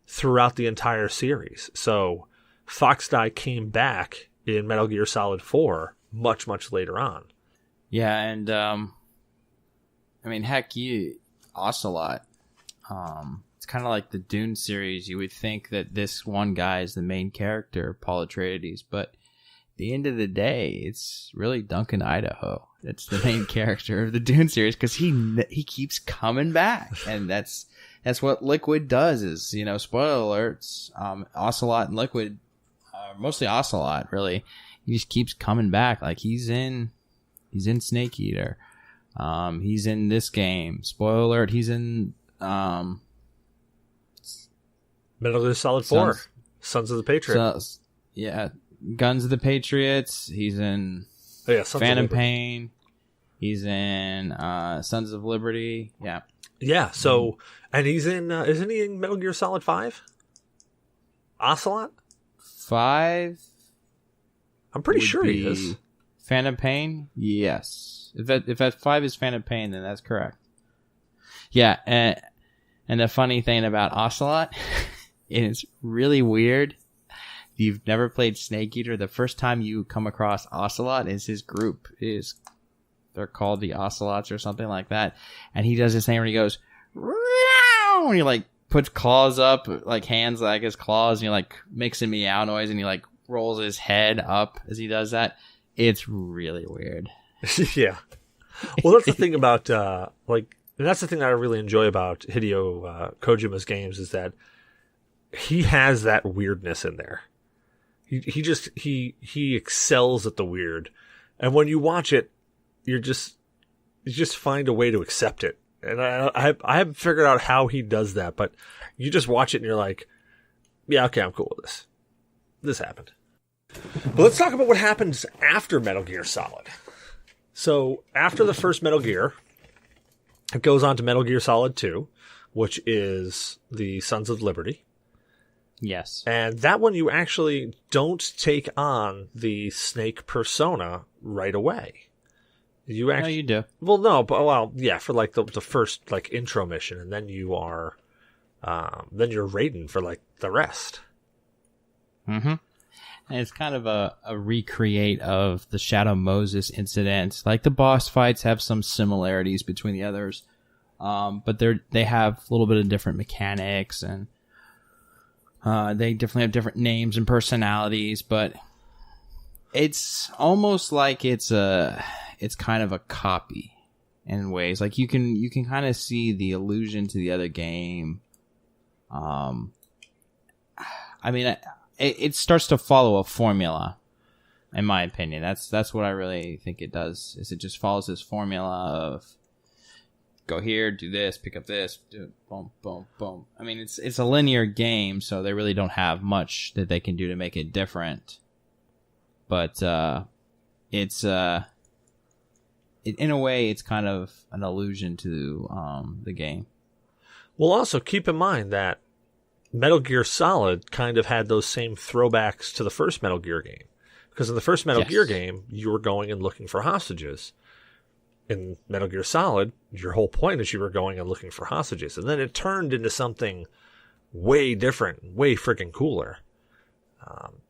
A: throughout the entire series. So Fox Die came back in Metal Gear Solid 4 much, much later on.
B: Yeah, and heck, Ocelot. It's kind of like the Dune series. You would think that this one guy is the main character, Paul Atreides, but at the end of the day, it's really Duncan Idaho. That's the main character of the Dune series because he keeps coming back, and that's what Liquid does. Is spoiler alerts. Ocelot and Liquid, mostly Ocelot, really. He just keeps coming back. Like he's in Snake Eater. He's in this game. Spoiler alert, he's in
A: Metal Gear Solid 4, Sons of the Patriot.
B: Guns of the Patriots. He's in Phantom Pain. He's in Sons of Liberty. Yeah.
A: Yeah, so, and he's in, isn't he in Metal Gear Solid 5? Ocelot?
B: 5?
A: I'm pretty sure he is.
B: Phantom Pain? Yes. If that 5 is Phantom Pain, then that's correct. Yeah, and the funny thing about Ocelot, it's really weird. If you've never played Snake Eater, the first time you come across Ocelot is his group. They're called the Ocelots or something like that. And he does this thing where he goes, "Meow," and he like puts claws up, like hands like his claws, and he like makes a meow noise, and he like rolls his head up as he does that. It's really weird.
A: Yeah. Well, that's the thing about, like, And that's the thing that I really enjoy about Hideo Kojima's games is that he has that weirdness in there. He excels at the weird, and when you watch it, you just find a way to accept it. And I haven't figured out how he does that, but you just watch it and you're like, yeah, okay, I'm cool with this. This happened. But let's talk about what happens after Metal Gear Solid. So after the first Metal Gear, it goes on to Metal Gear Solid 2, which is the Sons of Liberty.
B: Yes.
A: And that one you actually don't take on the Snake persona right away. No,
B: you do.
A: Well, no, but yeah, for like the first like intro mission, and then you're Raiden for like the rest.
B: Mm-hmm. And it's kind of a recreate of the Shadow Moses incident. Like the boss fights have some similarities between the others, but they have a little bit of different mechanics, and they definitely have different names and personalities. But it's almost like it's kind of a copy in ways. Like you can kind of see the allusion to the other game. I mean, it starts to follow a formula, in my opinion. That's what I really think it does. Is it just follows this formula of go here, do this, pick up this, do it, boom, boom, boom. I mean, it's a linear game, so they really don't have much that they can do to make it different. But it's in a way, it's kind of an allusion to the game.
A: Well, also keep in mind that Metal Gear Solid kind of had those same throwbacks to the first Metal Gear game. Because in the first Metal Gear game, you were going and looking for hostages. In Metal Gear Solid, your whole point is you were going and looking for hostages. And then it turned into something way different, way freaking cooler.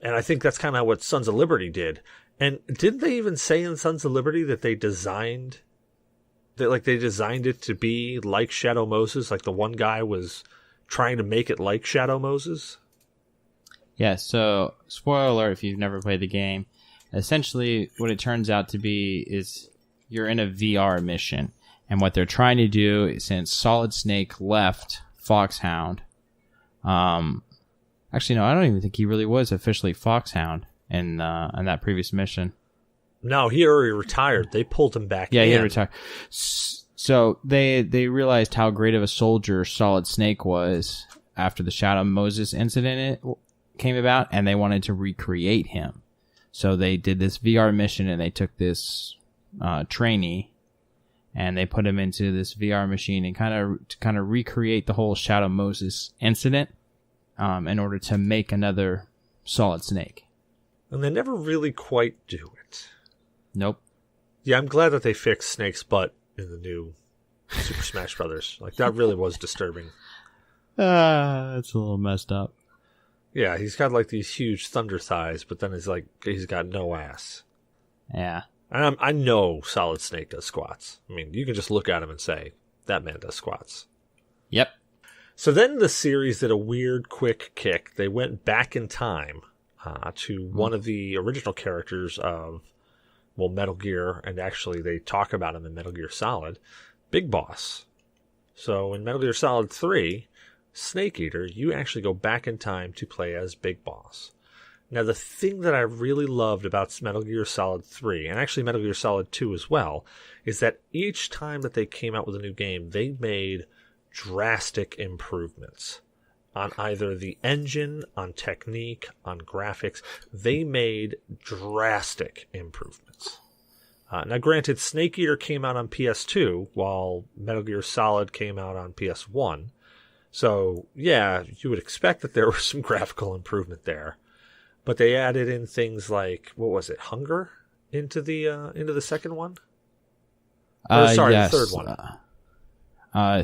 A: And I think that's kind of what Sons of Liberty did. And didn't they even say in Sons of Liberty that they designed it to be like Shadow Moses? Like the one guy was trying to make it like Shadow Moses?
B: Yeah, so spoiler alert if you've never played the game. Essentially what it turns out to be is you're in a VR mission. And what they're trying to do, since Solid Snake left Foxhound, actually no, I don't even think he really was officially Foxhound in that previous mission.
A: No, he already retired. They pulled him back in.
B: Yeah, he retired. So they realized how great of a soldier Solid Snake was after the Shadow Moses incident came about, and they wanted to recreate him. So they did this VR mission, and they took this trainee, and they put him into this VR machine and kind of recreate the whole Shadow Moses incident in order to make another Solid Snake.
A: And they never really quite do it.
B: Nope.
A: Yeah, I'm glad that they fixed Snake's butt in the new Super Smash Brothers. Like, that really was disturbing.
B: It's a little messed up.
A: Yeah, he's got like these huge thunder thighs, but then he's got no ass.
B: Yeah.
A: And I know Solid Snake does squats. I mean, you can just look at him and say, that man does squats.
B: Yep.
A: So then the series did a weird quick kick. They went back in time to one of the original characters of, well, Metal Gear, and actually they talk about him in Metal Gear Solid, Big Boss. So in Metal Gear Solid 3, Snake Eater, you actually go back in time to play as Big Boss. Now, the thing that I really loved about Metal Gear Solid 3, and actually Metal Gear Solid 2 as well, is that each time that they came out with a new game, they made drastic improvements on either the engine, on technique, on graphics. They made drastic improvements. Now, granted, Snake Eater came out on PS2, while Metal Gear Solid came out on PS1. So, yeah, you would expect that there was some graphical improvement there. But they added in things like, what was it, hunger into the second one? Yes. The third one.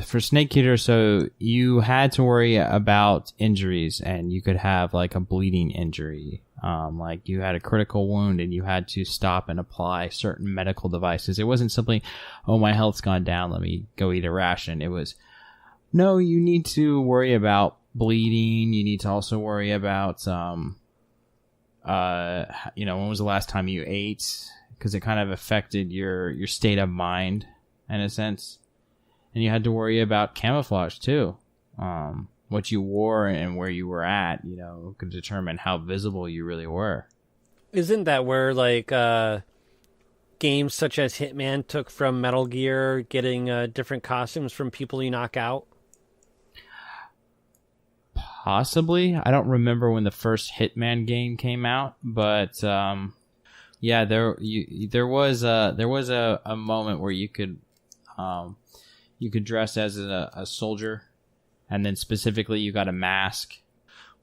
B: For Snake Eater, so you had to worry about injuries, and you could have like a bleeding injury. Like you had a critical wound and you had to stop and apply certain medical devices. It wasn't simply, oh, my health's gone down, let me go eat a ration. It was, no, you need to worry about bleeding. You need to also worry about, when was the last time you ate? Because it kind of affected your state of mind in a sense. And you had to worry about camouflage too. What you wore and where you were at, could determine how visible you really were.
D: Isn't that where, like, games such as Hitman took from Metal Gear, getting different costumes from people you knock out?
B: Possibly. I don't remember when the first Hitman game came out, but yeah, there was a moment where you could dress as a soldier, and then specifically you got a mask.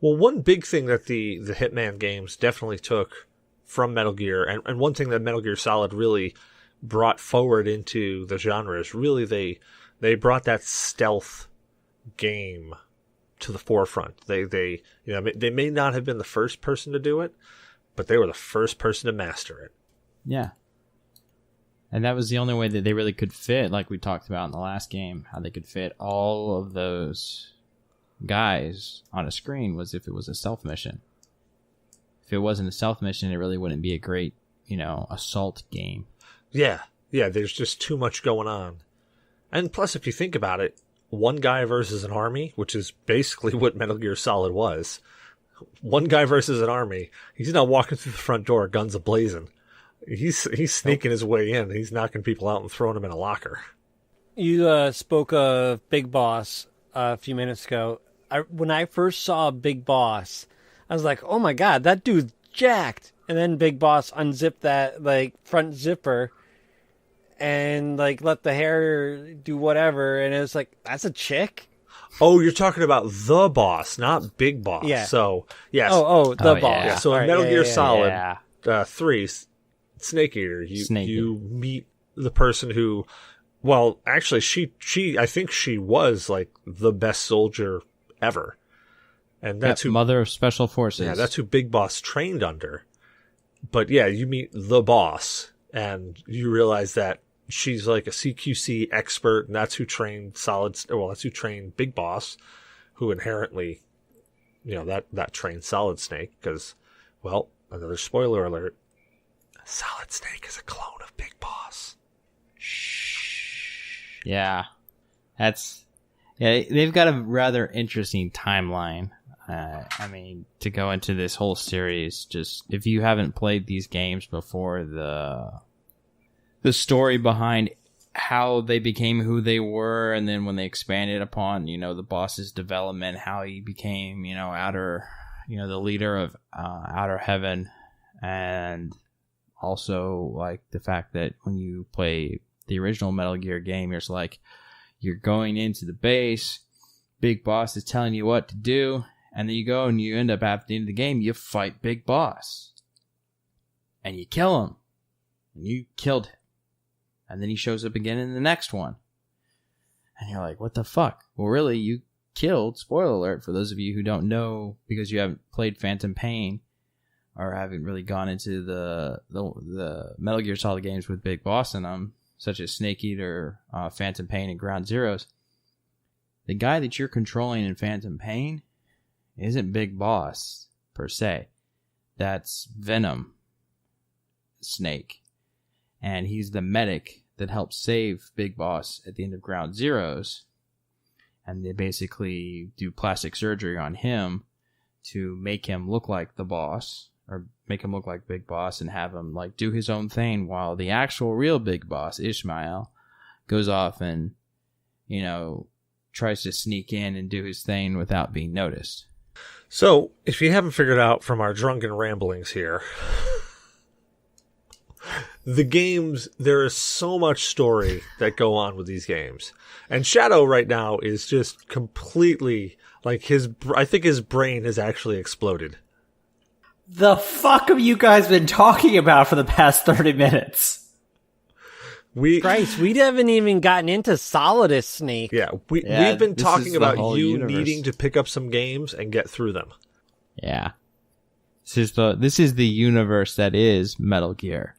A: Well, one big thing that the Hitman games definitely took from Metal Gear, and one thing that Metal Gear Solid really brought forward into the genre is really they brought that stealth game to the forefront. They may not have been the first person to do it, but they were the first person to master it.
B: Yeah. And that was the only way that they really could fit, like we talked about in the last game, how they could fit all of those guys on a screen was if it was a stealth mission. If it wasn't a stealth mission, it really wouldn't be a great, assault game.
A: Yeah, there's just too much going on. And plus, if you think about it, one guy versus an army, which is basically what Metal Gear Solid was. One guy versus an army. He's not walking through the front door, guns a-blazing. He's sneaking his way in. He's knocking people out and throwing them in a locker.
D: You spoke of Big Boss a few minutes ago. When I first saw Big Boss, I was like, oh my god, that dude's jacked. And then Big Boss unzipped that, front zipper and, let the hair do whatever. And it was like, that's a chick?
A: Oh, you're talking about the boss, not Big Boss.
D: Yeah.
A: So, yes.
D: The boss.
A: Yeah. So in
D: Right,
A: Metal Gear Solid 3, Snake Eater, you meet the person who, well, actually, I think she was, the best soldier ever. And that's who
B: Mother of Special Forces.
A: Yeah, that's who Big Boss trained under. But yeah, you meet the boss, and you realize that she's like a CQC expert, and that's who trained that's who trained Big Boss, who inherently, that trained Solid Snake, because, well, another spoiler alert, Solid Snake is a clone of Big Boss.
B: Shh. Yeah. They've got a rather interesting timeline. To go into this whole series, just if you haven't played these games before, the story behind how they became who they were, and then when they expanded upon, the boss's development, how he became, the leader of Outer Heaven, and also the fact that when you play the original Metal Gear game, you're going into the base, Big Boss is telling you what to do. And then you go and you end up at the end of the game, you fight Big Boss. And you kill him. And you killed him. And then he shows up again in the next one. And you're like, what the fuck? Well, really, you killed, spoiler alert, for those of you who don't know, because you haven't played Phantom Pain, or haven't really gone into the Metal Gear Solid games with Big Boss in them, such as Snake Eater, Phantom Pain, and Ground Zeroes. The guy that you're controlling in Phantom Pain isn't Big Boss, per se. That's Venom Snake. And he's the medic that helps save Big Boss at the end of Ground Zeroes. And they basically do plastic surgery on him to make him look like the boss, or make him look like Big Boss, and have him do his own thing, while the actual real Big Boss, Ishmael, goes off and, tries to sneak in and do his thing without being noticed.
A: So, if you haven't figured out from our drunken ramblings here, the games, there is so much story that go on with these games. And Shadow right now is just completely, I think his brain has actually exploded.
C: The fuck have you guys been talking about for the past 30 minutes?
D: Christ, we haven't even gotten into Solidus Snake.
A: Yeah, we've been talking about you needing to pick up some games and get through them.
B: Yeah. This is the universe that is Metal Gear.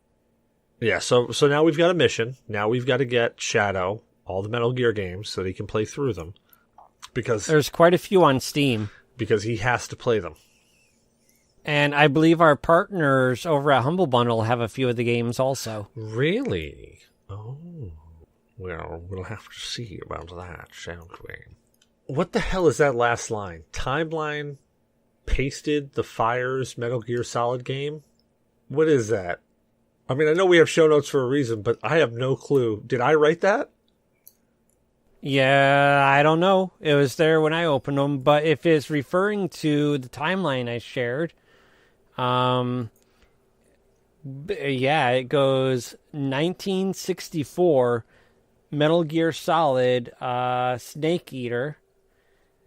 A: Yeah, so now we've got a mission. Now we've got to get Shadow all the Metal Gear games so that he can play through them. Because
D: there's quite a few on Steam.
A: Because he has to play them.
D: And I believe our partners over at Humble Bundle have a few of the games also.
A: Really? Oh. Well, we'll have to see about that, shan't we? What the hell is that last line? Timeline pasted the Fire's Metal Gear Solid game? What is that? I mean, I know we have show notes for a reason, but I have no clue. Did I write that?
D: Yeah, I don't know. It was there when I opened them, but if it's referring to the timeline I shared, yeah, it goes 1964 Metal Gear Solid Snake Eater,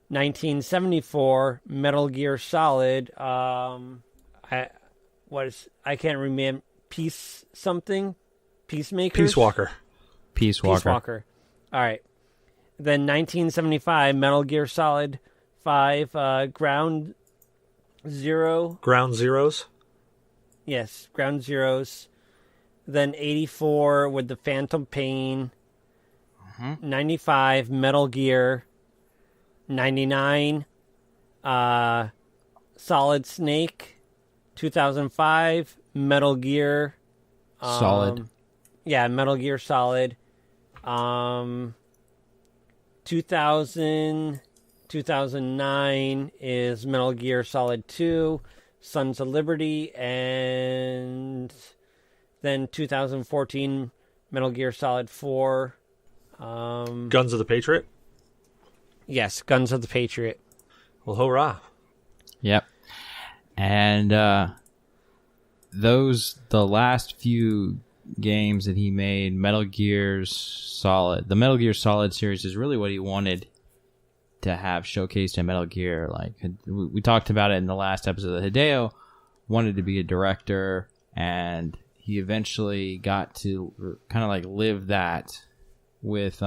D: 1974 Metal Gear Solid I can't remember, Peacemaker.
A: Peace Walker.
D: All right. Then 1975 Metal Gear Solid 5 Ground Zero.
A: Ground Zeroes?
D: Yes, Ground Zeroes. Then 84 with the Phantom Pain. 95 Metal Gear. 99 Solid Snake. 2005 Metal Gear
B: Solid.
D: Yeah, Metal Gear Solid. 2009 is Metal Gear Solid 2, Sons of Liberty, and then 2014 Metal Gear Solid 4.
A: Guns of the Patriot?
D: Yes, Guns of the Patriot.
A: Well, hurrah.
B: Yep. And the last few games that he made, Metal Gear Solid, the Metal Gear Solid series is really what he wanted to have showcased in Metal Gear. Like, we talked about it in the last episode. Hideo wanted to be a director, and he eventually got to kind of like live that with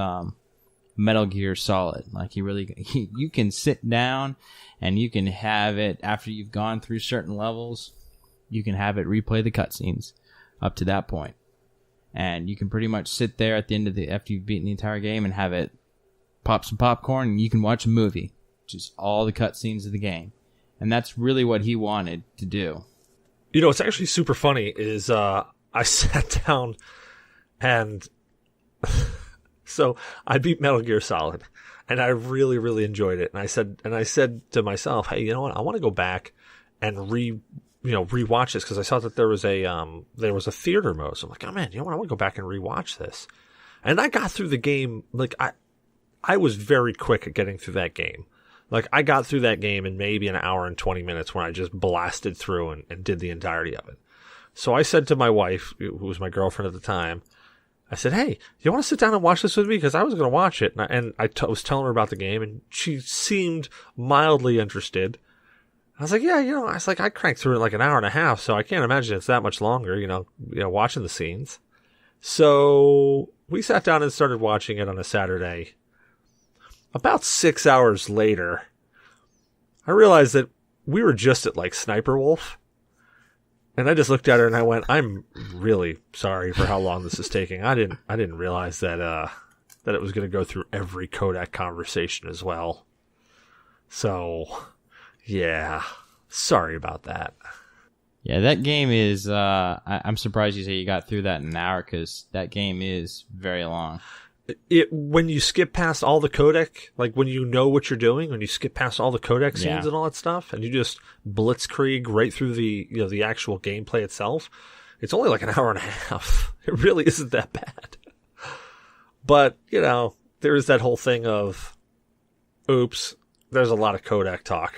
B: Metal Gear Solid. Like, you can sit down and you can have it after you've gone through certain levels. You can have it replay the cutscenes up to that point. And you can pretty much sit there at the end of after you've beaten the entire game and have it pop some popcorn and you can watch a movie. Just all the cutscenes of the game. And that's really what he wanted to do.
A: You know, what's actually super funny is I sat down and so I beat Metal Gear Solid and I really, really enjoyed it. And I said to myself, hey, you know what? I want to go back and rewatch this because I saw that there was a theater mode. So I'm like, oh man, you know what? I want to go back and rewatch this. And I got through the game. Like I was very quick at getting through that game. Like I got through that game in maybe an hour and 20 minutes when I just blasted through and did the entirety of it. So I said to my wife, who was my girlfriend at the time, I said, hey, you want to sit down and watch this with me? Because I was going to watch it. And I was telling her about the game and she seemed mildly interested. I was like, yeah, I cranked through it in like an hour and a half, so I can't imagine it's that much longer, watching the scenes. So we sat down and started watching it on a Saturday. About 6 hours later, I realized that we were just at like Sniper Wolf. And I just looked at her and I went, I'm really sorry for how long this is taking. I didn't realize that it was going to go through every codec conversation as well. So, yeah, sorry about that.
B: Yeah, that game is, I'm surprised you say you got through that in an hour because that game is very long.
A: When you skip past all the codec, like when you know what you're doing, when you skip past all the codec scenes and all that stuff, and you just blitzkrieg right through the actual gameplay itself, it's only like an hour and a half. It really isn't that bad. But, there is that whole thing of, oops, there's a lot of codec talk.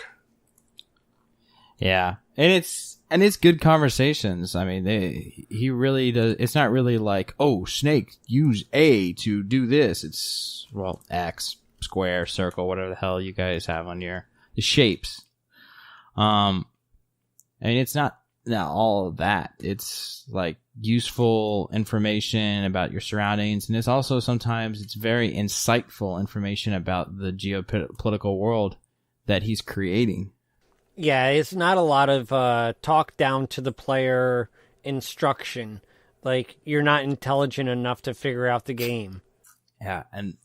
B: Yeah, and it's good conversations. I mean, he really does. It's not really like, oh, Snake, use A to do this. It's, well, X, square, circle, whatever the hell you guys have on the shapes. I mean, it's not all of that. It's like useful information about your surroundings, and it's also sometimes it's very insightful information about the geopolitical world that he's creating.
D: Yeah, it's not a lot of talk down to the player instruction. Like, you're not intelligent enough to figure out the game.
B: Yeah, and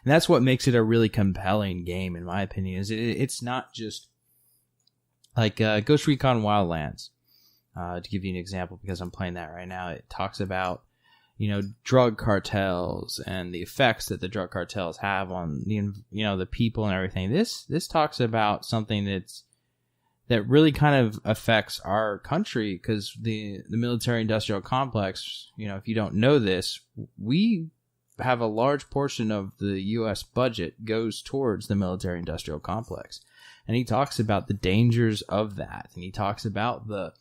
B: that's what makes it a really compelling game, in my opinion. Is it's not just like Ghost Recon Wildlands, to give you an example, because I'm playing that right now. It talks about, drug cartels and the effects that the drug cartels have on the people and everything. This talks about something that really kind of affects our country, because the military industrial complex, if you don't know this, we have a large portion of the U.S. budget goes towards the military industrial complex. And he talks about the dangers of that. And he talks about the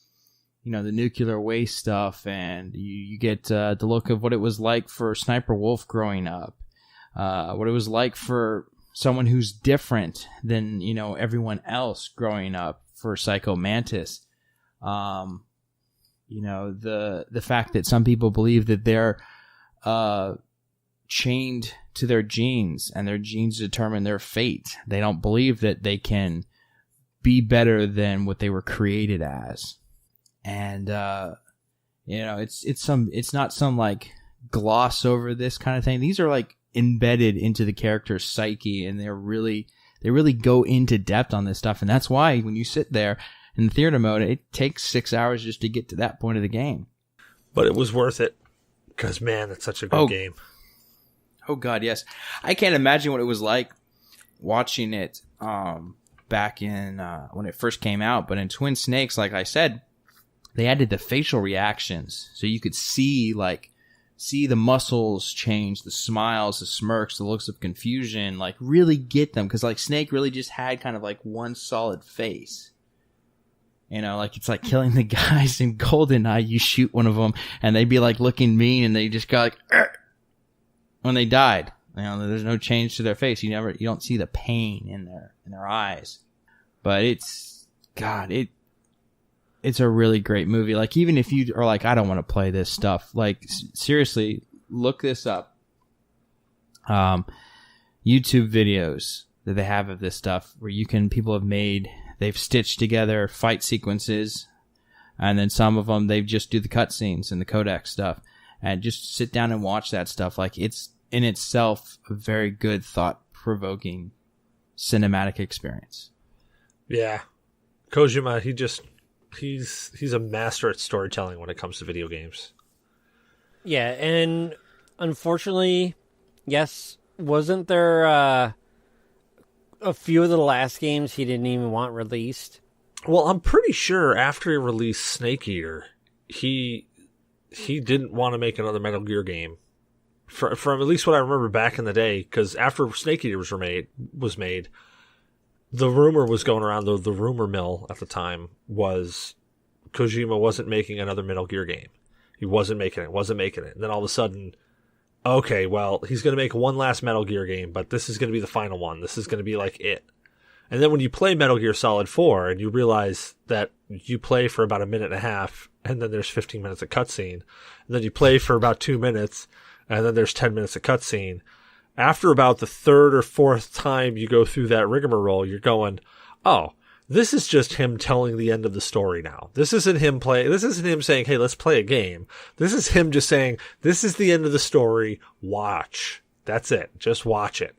B: nuclear waste stuff, and you get the look of what it was like for Sniper Wolf growing up, what it was like for someone who's different than, everyone else growing up, for Psycho Mantis. The fact that some people believe that they're chained to their genes, and their genes determine their fate. They don't believe that they can be better than what they were created as. And it's not some like gloss over this kind of thing. These are like embedded into the character's psyche, and they really go into depth on this stuff. And that's why when you sit there in the theater mode, it takes 6 hours just to get to that point of the game.
A: But it was worth it, because man, it's such a good game.
B: Oh God, yes. I can't imagine what it was like watching it back in when it first came out. But in Twin Snakes, like I said, they added the facial reactions, so you could see the muscles change, the smiles, the smirks, the looks of confusion, like really get them, because like Snake really just had kind of like one solid face. Like it's like killing the guys in GoldenEye. You shoot one of them, and they'd be like looking mean, and they just go like when they died. There's no change to their face. You don't see the pain in their eyes. But it's a really great movie. Like, even if you are like, I don't want to play this stuff, like seriously, look this up. YouTube videos that they have of this stuff, where they've stitched together fight sequences, and then some of them they've just do the cutscenes and the codec stuff, and just sit down and watch that stuff. Like, it's in itself a very good, thought-provoking cinematic experience.
A: Yeah. Kojima, he's a master at storytelling when it comes to video games.
D: Yeah, and unfortunately, yes, wasn't there a few of the last games he didn't even want released?
A: Well, I'm pretty sure after he released Snake Eater, he didn't want to make another Metal Gear game. From at least what I remember back in the day, because after Snake Eater was made, the rumor was going around, the rumor mill at the time was Kojima wasn't making another Metal Gear game. He wasn't making it. And then all of a sudden, okay, well, he's going to make one last Metal Gear game, but this is going to be the final one. This is going to be like it. And then when you play Metal Gear Solid 4 and you realize that you play for about a minute and a half, and then there's 15 minutes of cutscene, and then you play for about 2 minutes, and then there's 10 minutes of cutscene. After about the third or fourth time you go through that rigmarole, you're going, oh, this is just him telling the end of the story now. This isn't him saying, hey, let's play a game. This is him just saying, this is the end of the story. Watch. That's it. Just watch it.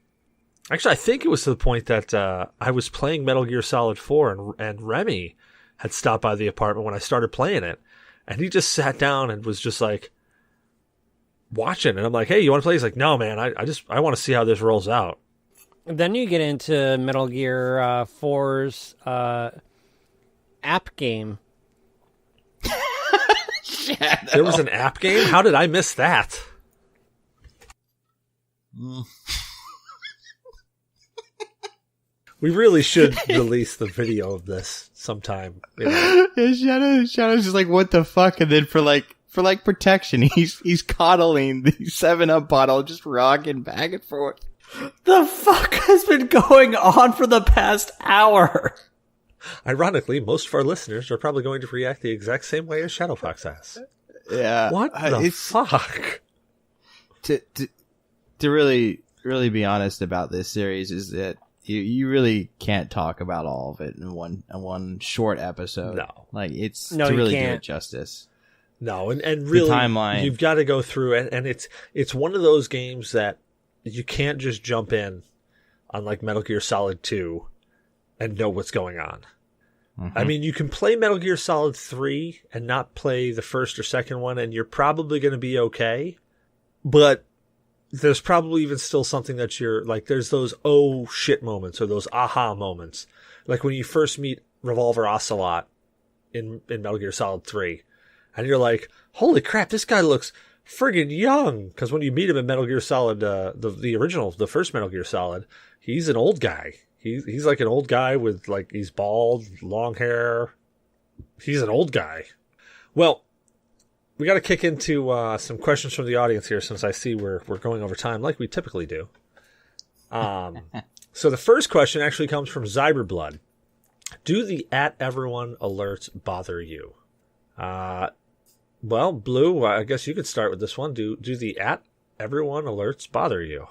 A: Actually, I think it was to the point that I was playing Metal Gear Solid 4 and Remy had stopped by the apartment when I started playing it. And he just sat down and was just like, watching, and I'm like, hey, you want to play? He's like, no, man, I want to see how this rolls out.
D: Then you get into Metal Gear 4's app game.
A: There was an app game? How did I miss that? We really should release the video of this sometime.
B: Shadow's just like, what the fuck? And then for protection, he's coddling the 7-Up bottle, just rocking back and forth.
C: The fuck has been going on for the past hour?
A: Ironically, most of our listeners are probably going to react the exact same way as Shadow Fox has.
B: Yeah.
A: What the fuck?
B: To really be honest about this series is that you really can't talk about all of it in one short episode.
A: No.
B: Like, it's
D: No,
B: to
D: you
B: really do
D: can't.
B: it justice.
A: No, and really,
B: the timeline.
A: You've got to go through it, and it's one of those games that you can't just jump in on like Metal Gear Solid 2 and know what's going on. Mm-hmm. I mean, you can play Metal Gear Solid 3 and not play the first or second one, and you're probably going to be okay. but there's probably even still something that you're like, there's those oh shit moments or those aha moments. Like when you first meet Revolver Ocelot in Metal Gear Solid 3, and you're like, holy crap, this guy looks friggin' young. Because when you meet him in Metal Gear Solid, the original, the first Metal Gear Solid, he's an old guy. He's like an old guy with like, he's bald, long hair. He's an old guy. Well, we got to kick into some questions from the audience here, since I see we're going over time like we typically do. So the first question actually comes from Zyberblood. Do the @everyone alerts bother you? Well, Blue, I guess you could start with this one. Do the @everyone alerts bother you?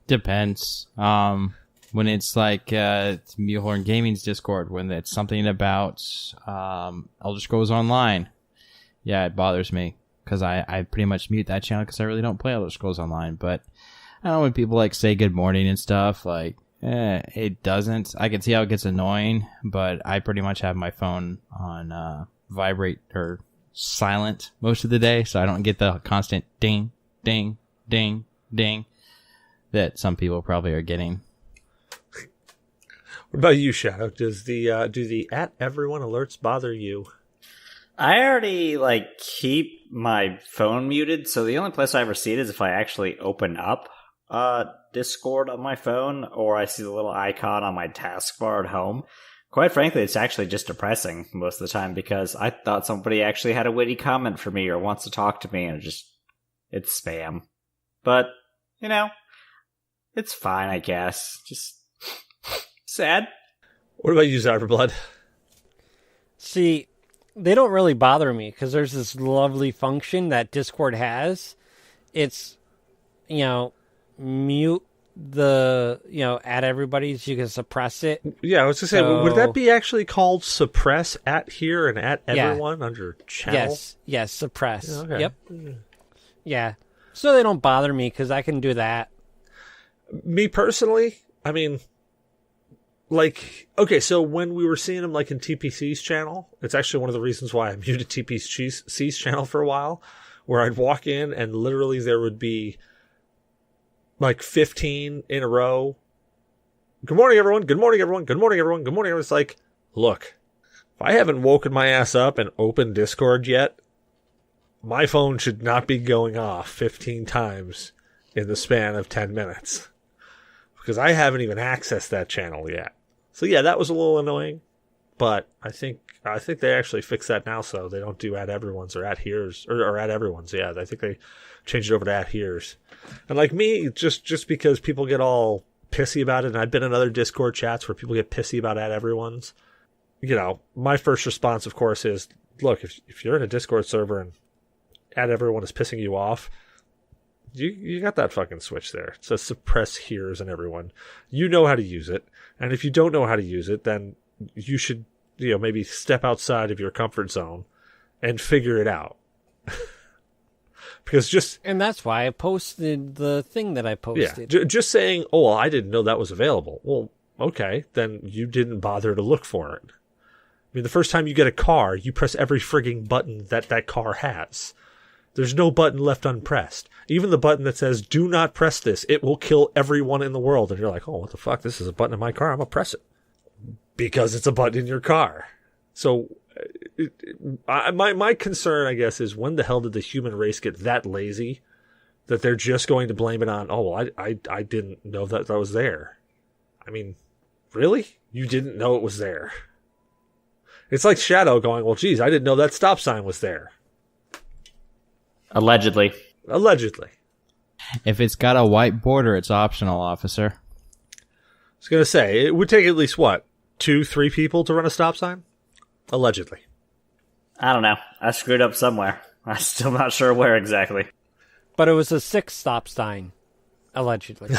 B: Depends. When it's like it's Mulehorn Gaming's Discord, when it's something about Elder Scrolls Online, yeah, it bothers me because I pretty much mute that channel because I really don't play Elder Scrolls Online. But I don't know, when people like say good morning and stuff, like it doesn't. I can see how it gets annoying, but I pretty much have my phone on vibrate or silent most of the day, so I don't get the constant ding, ding, ding, ding that some people probably are getting.
A: What about you, Shadow? Does the do the @everyone alerts bother you?
C: I already keep my phone muted, so the only place I ever see it is if I actually open up Discord on my phone, or I see the little icon on my taskbar at home. Quite frankly, it's actually just depressing most of the time, because I thought somebody actually had a witty comment for me or wants to talk to me, and it's spam. But, it's fine, I guess. Just sad.
A: What about you, Zyberblood?
D: See, they don't really bother me because there's this lovely function that Discord has. It's, mute the, at everybody so you can suppress it.
A: Yeah, I was going to say, would that be actually called suppress @here and @everyone under channel?
D: Yes, suppress.
A: Yeah, okay.
D: Yep. Yeah. So they don't bother me because I can do that.
A: Me personally, I mean, okay, so when we were seeing him in TPC's channel, it's actually one of the reasons why I muted TPC's channel for a while, where I'd walk in and literally there would be 15 in a row. Good morning, everyone. Good morning, everyone. Good morning, everyone. Good morning, everyone. It's like, look, if I haven't woken my ass up and opened Discord yet, my phone should not be going off 15 times in the span of 10 minutes. Because I haven't even accessed that channel yet. So yeah, that was a little annoying. But I think they actually fixed that now, so they don't do @everyone's or @here's or @everyone's. Yeah, I think they changed it over to @here's. And like me, just because people get all pissy about it, and I've been in other Discord chats where people get pissy about @everyone's, my first response, of course, is, look, if you're in a Discord server and @everyone is pissing you off, you got that fucking switch there. It says suppress here's and everyone. You know how to use it. And if you don't know how to use it, then you should, maybe step outside of your comfort zone and figure it out.
D: And that's why I posted the thing that I posted.
A: Yeah, just saying, oh, well, I didn't know that was available. Well, okay, then you didn't bother to look for it. I mean, the first time you get a car, you press every frigging button that car has. There's no button left unpressed. Even the button that says, do not press this, it will kill everyone in the world. And you're like, oh, what the fuck? This is a button in my car. I'm going to press it. Because it's a button in your car. So my concern, I guess, is when the hell did the human race get that lazy that they're just going to blame it on, oh, well, I didn't know that was there. I mean, really? You didn't know it was there? It's like Shadow going, well, geez, I didn't know that stop sign was there.
C: Allegedly.
B: If it's got a white border, it's optional, officer.
A: I was going to say, it would take at least, 2-3 people to run a stop sign? Allegedly.
C: I don't know. I screwed up somewhere. I'm still not sure where exactly.
D: But it was a 6 stop sign, allegedly.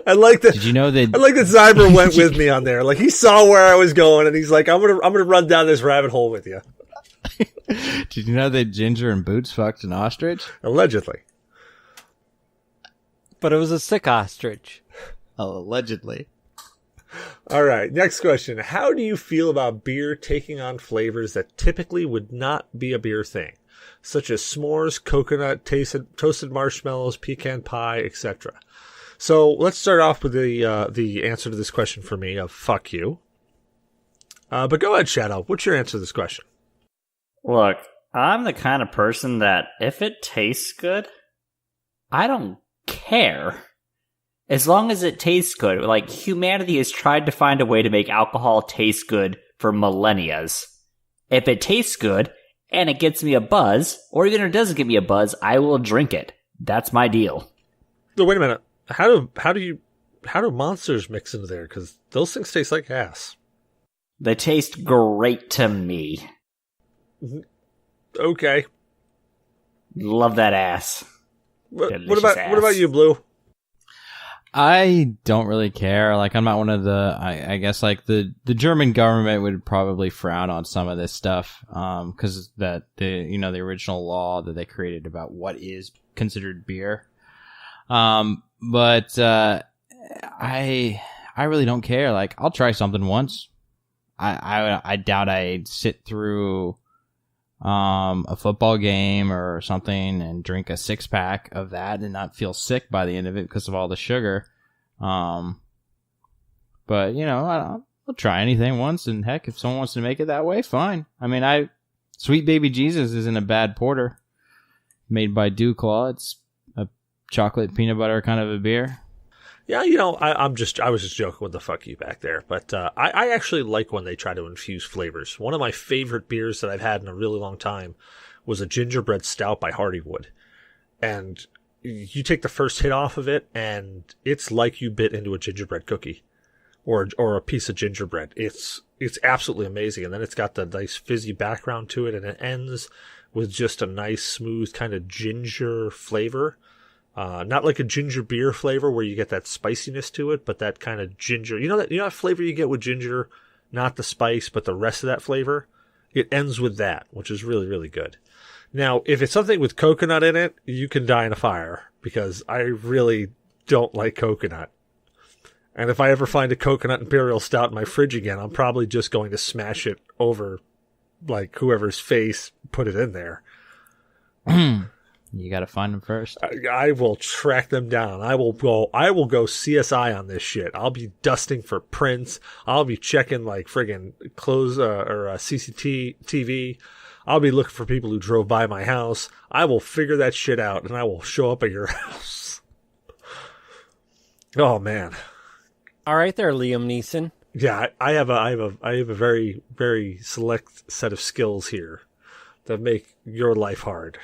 A: I like that.
B: Did you know that?
A: I like that Zyber went with me on there. Like, he saw where I was going, and he's like, I'm gonna run down this rabbit hole with you.
B: Did you know that Ginger and Boots fucked an ostrich?
A: Allegedly.
D: But it was a sick ostrich.
B: Oh, allegedly.
A: All right, next question. How do you feel about beer taking on flavors that typically would not be a beer thing? such as s'mores, coconut, toasted marshmallows, pecan pie, etc. So let's start off with the answer to this question for me of fuck you. But go ahead, Shadow. What's your answer to this question?
C: Look, I'm the kind of person that if it tastes good, I don't care. As long as it tastes good. Like, humanity has tried to find a way to make alcohol taste good for millennia. If it tastes good and it gets me a buzz, or even if it doesn't give me a buzz, I will drink it. That's my deal.
A: So wait a minute. How do monsters mix into there? Because those things taste like ass.
C: They taste great to me.
A: Okay.
C: Love that ass.
A: What about you, Blue?
B: I don't really care. Like, I'm not one of the, I guess, like, the German government would probably frown on some of this stuff, because that, the original law that they created about what is considered beer. But I really don't care. Like, I'll try something once. I doubt I'd sit through a football game or something and drink a 6-pack of that and not feel sick by the end of it because of all the sugar. But I'll try anything once, and heck, if someone wants to make it that way, fine. I mean, Sweet Baby Jesus isn't a bad porter made by Dew Claw. It's a chocolate peanut butter kind of a beer.
A: Yeah, I was just joking with the fuck you back there, but I actually like when they try to infuse flavors. One of my favorite beers that I've had in a really long time was a gingerbread stout by Hardywood. And you take the first hit off of it, and it's like you bit into a gingerbread cookie or a piece of gingerbread. It's absolutely amazing. And then it's got the nice fizzy background to it, and it ends with just a nice, smooth kind of ginger flavor. Not like a ginger beer flavor where you get that spiciness to it, but that kind of ginger. You know that flavor you get with ginger, not the spice, but the rest of that flavor? It ends with that, which is really, really good. Now, if it's something with coconut in it, you can die in a fire, because I really don't like coconut. And if I ever find a coconut imperial stout in my fridge again, I'm probably just going to smash it over, like, whoever's face put it in there.
B: You got to find them first.
A: I will track them down. I will go CSI on this shit. I'll be dusting for prints. I'll be checking like friggin' clothes or CCTV. I'll be looking for people who drove by my house. I will figure that shit out, and I will show up at your house. Oh man.
D: All right, there, Liam Neeson.
A: Yeah, I have a very, very select set of skills here that make your life hard.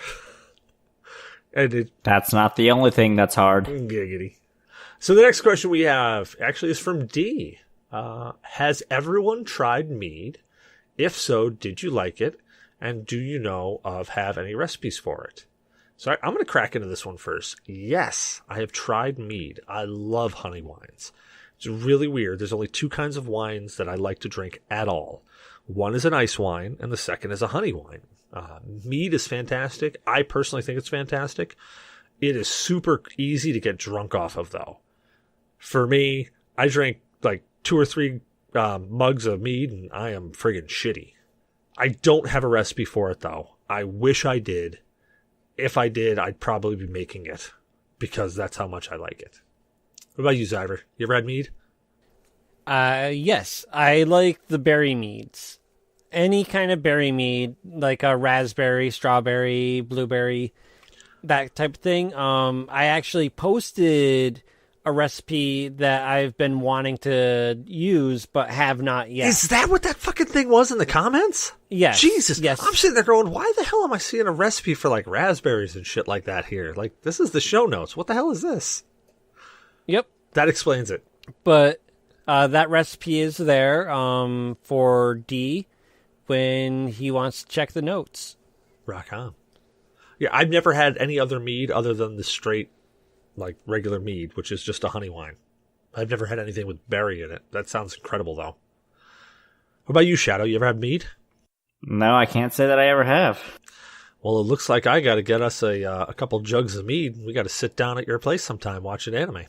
C: That's not the only thing that's hard.
A: Giggity. So the next question we have actually is from D. Has everyone tried mead? If so, did you like it? And do you have any recipes for it? So I'm going to crack into this one first. Yes, I have tried mead. I love honey wines. It's really weird. There's only two kinds of wines that I like to drink at all. One is an ice wine, and the second is a honey wine. Mead is fantastic. I personally think it's fantastic. It is super easy to get drunk off of, though. For me, I drank like 2 or 3 mugs of mead, and I am friggin' shitty. I don't have a recipe for it, though. I wish I did. If I did, I'd probably be making it, because that's how much I like it. What about you, Zyver? You ever had mead?
D: Yes, I like the berry meads. Any kind of berry mead, like a raspberry, strawberry, blueberry, that type of thing. I actually posted a recipe that I've been wanting to use, but have not yet.
A: Is that what that fucking thing was in the comments?
D: Yes.
A: Jesus.
D: Yes.
A: I'm sitting there going, why the hell am I seeing a recipe for like raspberries and shit like that here? Like, this is the show notes. What the hell is this?
D: Yep.
A: That explains it.
D: But that recipe is there for D when he wants to check the notes.
A: Rock on. Yeah, I've never had any other mead other than the straight, like, regular mead, which is just a honey wine. I've never had anything with berry in it. That sounds incredible, though. What about you, Shadow? You ever had mead?
C: No, I can't say that I ever have.
A: Well, it looks like I got to get us a couple jugs of mead. We got to sit down at your place sometime watching anime.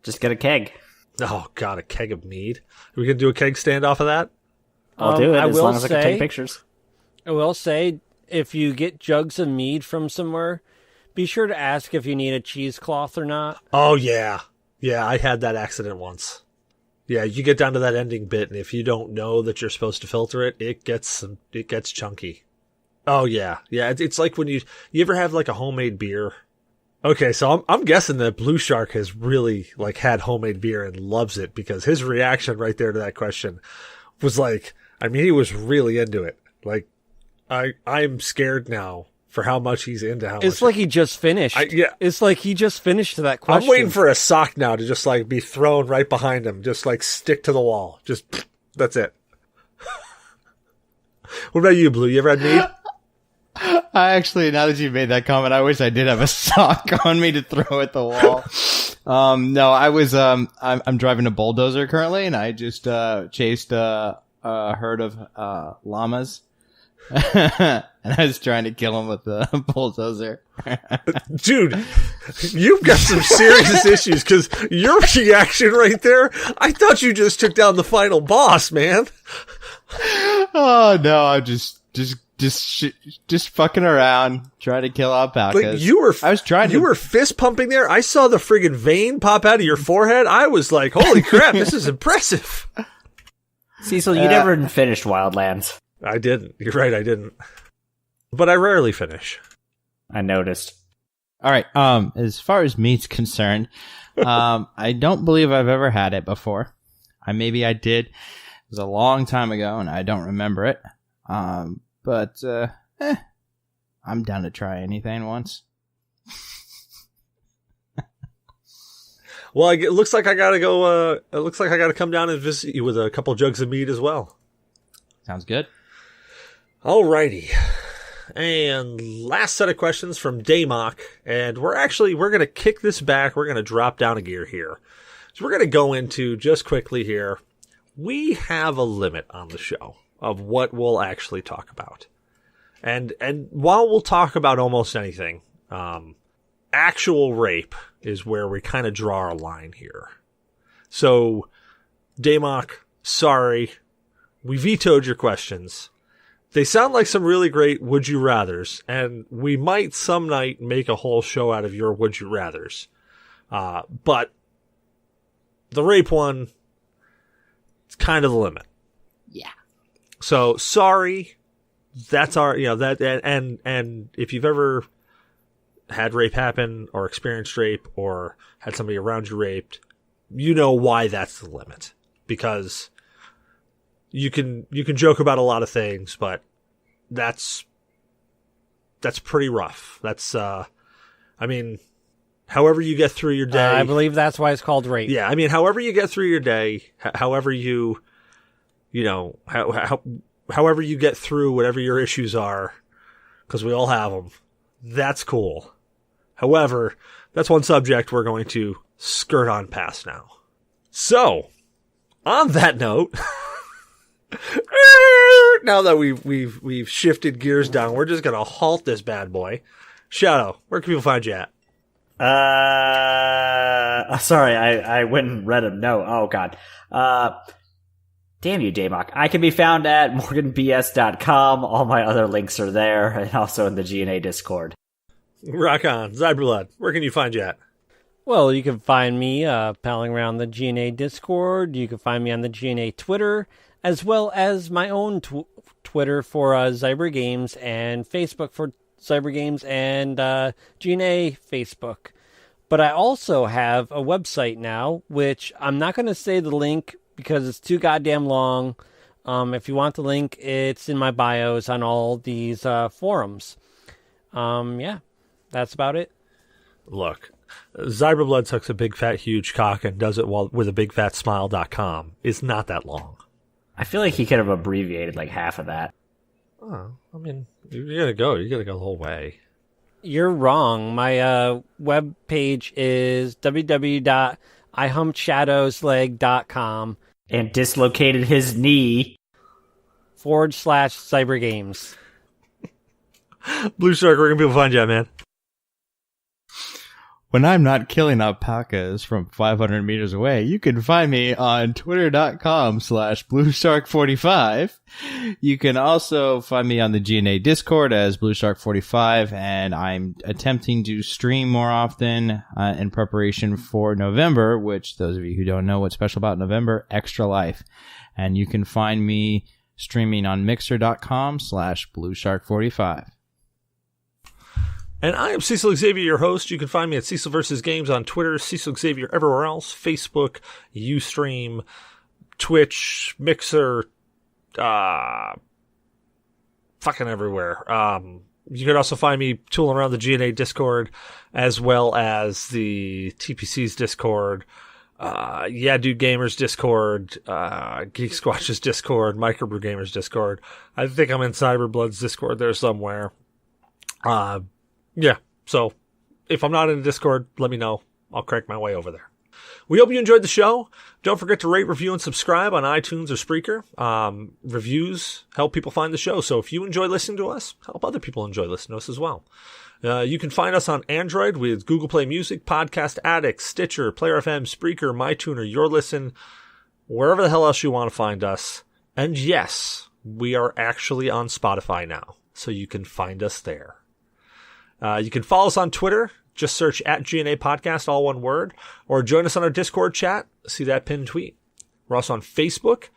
C: Just get a keg.
A: Oh, God, a keg of mead. Are we going to do a keg stand off of that?
C: I'll do it as long as I can take pictures.
D: I will say, if you get jugs of mead from somewhere, be sure to ask if you need a cheesecloth or not.
A: Oh, yeah. Yeah, I had that accident once. Yeah, you get down to that ending bit, and if you don't know that you're supposed to filter it, it gets chunky. Oh, yeah. Yeah, it's like when you ever have like a homemade beer. Okay, so I'm guessing that Blue Shark has really like had homemade beer and loves it, because his reaction right there to that question was like, I mean, he was really into it. Like, I'm scared now for how much he's into how much.
D: It's like he just finished.
A: Yeah.
D: It's like he just finished that question.
A: I'm waiting for a sock now to just like be thrown right behind him. Just like stick to the wall. Just, that's it. What about you, Blue? You ever had mead?
B: I actually, now that you made that comment, I wish I did have a sock on me to throw at the wall. No, I was, I'm driving a bulldozer currently, and I just, chased, a herd of, llamas. And I was trying to kill him with the bulldozer.
A: Dude, you've got some serious issues, because your reaction right there, I thought you just took down the final boss, man.
B: Oh no, I'm just fucking around, trying to kill alpacas.
A: Like you were fist pumping there. I saw the friggin' vein pop out of your forehead. I was like, holy crap, this is impressive.
C: Cecil, you never even finished Wildlands.
A: I didn't. You're right, I didn't. But I rarely finish.
C: I noticed.
B: All right. As far as meat's concerned, I don't believe I've ever had it before. Maybe I did. It was a long time ago, and I don't remember it. But I'm down to try anything once.
A: Well, it looks like I gotta go. It looks like I gotta come down and visit you with a couple jugs of mead as well.
B: Sounds good.
A: Alrighty. And last set of questions from Daymok, and we're going to kick this back. We're going to drop down a gear here. So we're going to go into, just quickly here, we have a limit on the show of what we'll actually talk about. And while we'll talk about almost anything, actual rape is where we kind of draw our line here. So, Daymok, sorry, we vetoed your questions. They sound like some really great would you rathers, and we might some night make a whole show out of your would you rathers. But the rape one, it's kind of the limit.
C: Yeah.
A: So sorry, that's our, that, and if you've ever had rape happen or experienced rape or had somebody around you raped, you know why that's the limit, because you can joke about a lot of things, but that's pretty rough. That's, I mean, however you get through your day.
D: I believe that's why it's called rape.
A: Yeah. I mean, however you get through your day, however however you get through whatever your issues are, because we all have them, that's cool. However, that's one subject we're going to skirt on past now. So, on that note, now that we've shifted gears down, we're just gonna halt this bad boy. Shadow, where can people find you at?
C: Sorry, I went and read a note. Oh god. Damn you, Daymok. I can be found at morganbs.com. All my other links are there, and also in the G.N.A. Discord.
A: Rock on. Zyberblood, where can you find you at?
D: Well, you can find me palling around the G.N.A. Discord. You can find me on the G.N.A. Twitter, as well as my own Twitter for Cyber Games, and Facebook for Cyber Games, and G.N.A. Facebook. But I also have a website now, which I'm not going to say the link because it's too goddamn long. If you want the link, it's in my bios on all these forums. Yeah, that's about it.
A: Look, Zyberblood sucks a big fat huge cock and does it with a bigfatsmile.com. It's not that long.
C: I feel like he could have abbreviated like half of that.
A: Oh, I mean, you gotta go the whole way.
D: You're wrong. My web page is www.ihumpshadowsleg.com
C: And dislocated his knee.
D: /cybergames.
A: Blue Shark, where can people find you at, man?
B: When I'm not killing alpacas from 500 meters away, you can find me on twitter.com/BlueShark45. You can also find me on the G.N.A Discord as BlueShark45, and I'm attempting to stream more often in preparation for November, which those of you who don't know what's special about November, Extra Life. And you can find me streaming on Mixer.com/BlueShark45.
A: And I am Cecil Xavier, your host. You can find me at Cecil vs. Games on Twitter, Cecil Xavier everywhere else, Facebook, Ustream, Twitch, Mixer, fucking everywhere. You can also find me tooling around the G.N.A Discord, as well as the TPC's Discord, Yeah Dude Gamers Discord, Geek Squatch's Discord, Microbrew Gamers Discord. I think I'm in Cyberblood's Discord there somewhere. Yeah, so if I'm not in the Discord, let me know. I'll crank my way over there. We hope you enjoyed the show. Don't forget to rate, review, and subscribe on iTunes or Spreaker. Reviews help people find the show, so if you enjoy listening to us, help other people enjoy listening to us as well. You can find us on Android with Google Play Music, Podcast Addict, Stitcher, Player FM, Spreaker, MyTuner, Your Listen, wherever the hell else you want to find us. And yes, we are actually on Spotify now, so you can find us there. You can follow us on Twitter. Just search at G.N.A Podcast, all one word, or join us on our Discord chat. See that pinned tweet. We're also on Facebook.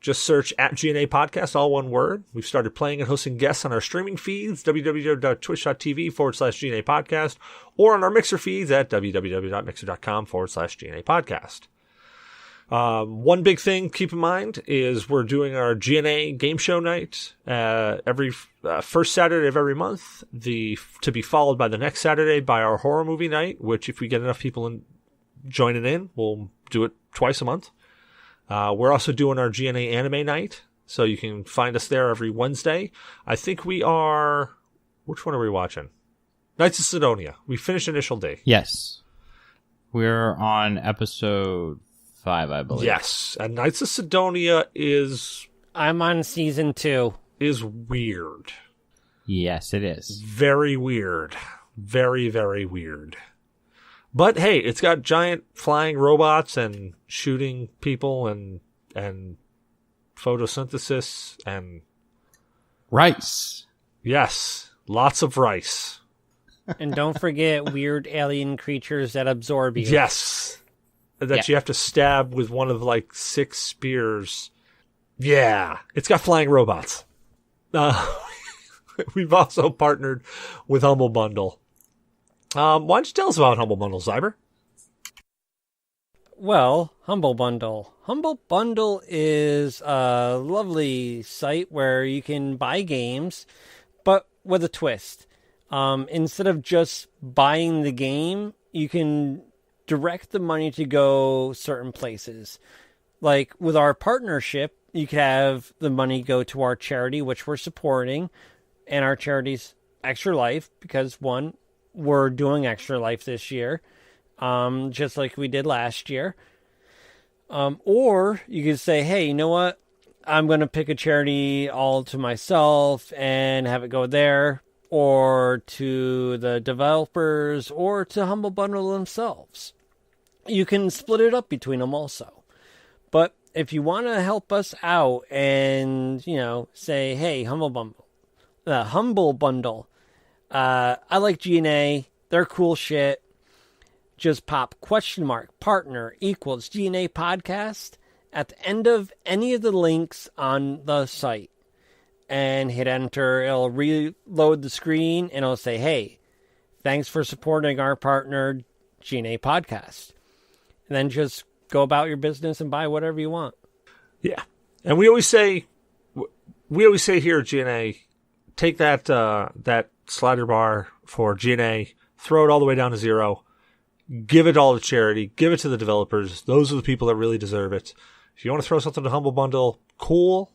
A: Just search at G.N.A Podcast, all one word. We've started playing and hosting guests on our streaming feeds, www.twitch.tv/G.N.A Podcast, or on our Mixer feeds at www.mixer.com/G.N.A Podcast. One big thing, keep in mind, is we're doing our G.N.A game show night, every first Saturday of every month, to be followed by the next Saturday by our horror movie night, which if we get enough people joining in, we'll do it twice a month. We're also doing our G.N.A anime night, so you can find us there every Wednesday. I think we are, which one are we watching? Knights of Sidonia. We finished Initial D.
B: Yes. We're on episode 5, I believe.
A: Yes, and Knights of Sidonia
D: I'm on season 2.
A: is weird.
B: Yes, it is.
A: Very weird. Very, very weird. But hey, it's got giant flying robots and shooting people and photosynthesis and
B: Rice.
A: yes, lots of rice.
D: And don't forget weird alien creatures that absorb you.
A: Yes. That you have to stab with one of like 6 spears. Yeah, it's got flying robots. We've also partnered with Humble Bundle. Why don't you tell us about Humble Bundle, Cyber?
D: Well, Humble Bundle. Humble Bundle is a lovely site where you can buy games, but with a twist. Instead of just buying the game, you can direct the money to go certain places. Like with our partnership, you could have the money go to our charity, which we're supporting, and our charity's Extra Life, because one, we're doing Extra Life this year, just like we did last year. Or you could say, hey, you know what? I'm going to pick a charity all to myself and have it go there, or to the developers, or to Humble Bundle themselves. You can split it up between them also. But if you want to help us out and, say, hey, Humble Bundle, I like G.N.A, they're cool shit. Just pop $partner equals G.N.A podcast at the end of any of the links on the site. And hit enter. It'll reload the screen and it'll say, hey, thanks for supporting our partner G.N.A podcast. And then just go about your business and buy whatever you want.
A: Yeah. And we always say here at G.N.A, take that slider bar for G.N.A, throw it all the way down to 0, give it all to charity, give it to the developers. Those are the people that really deserve it. If you want to throw something to Humble Bundle, cool.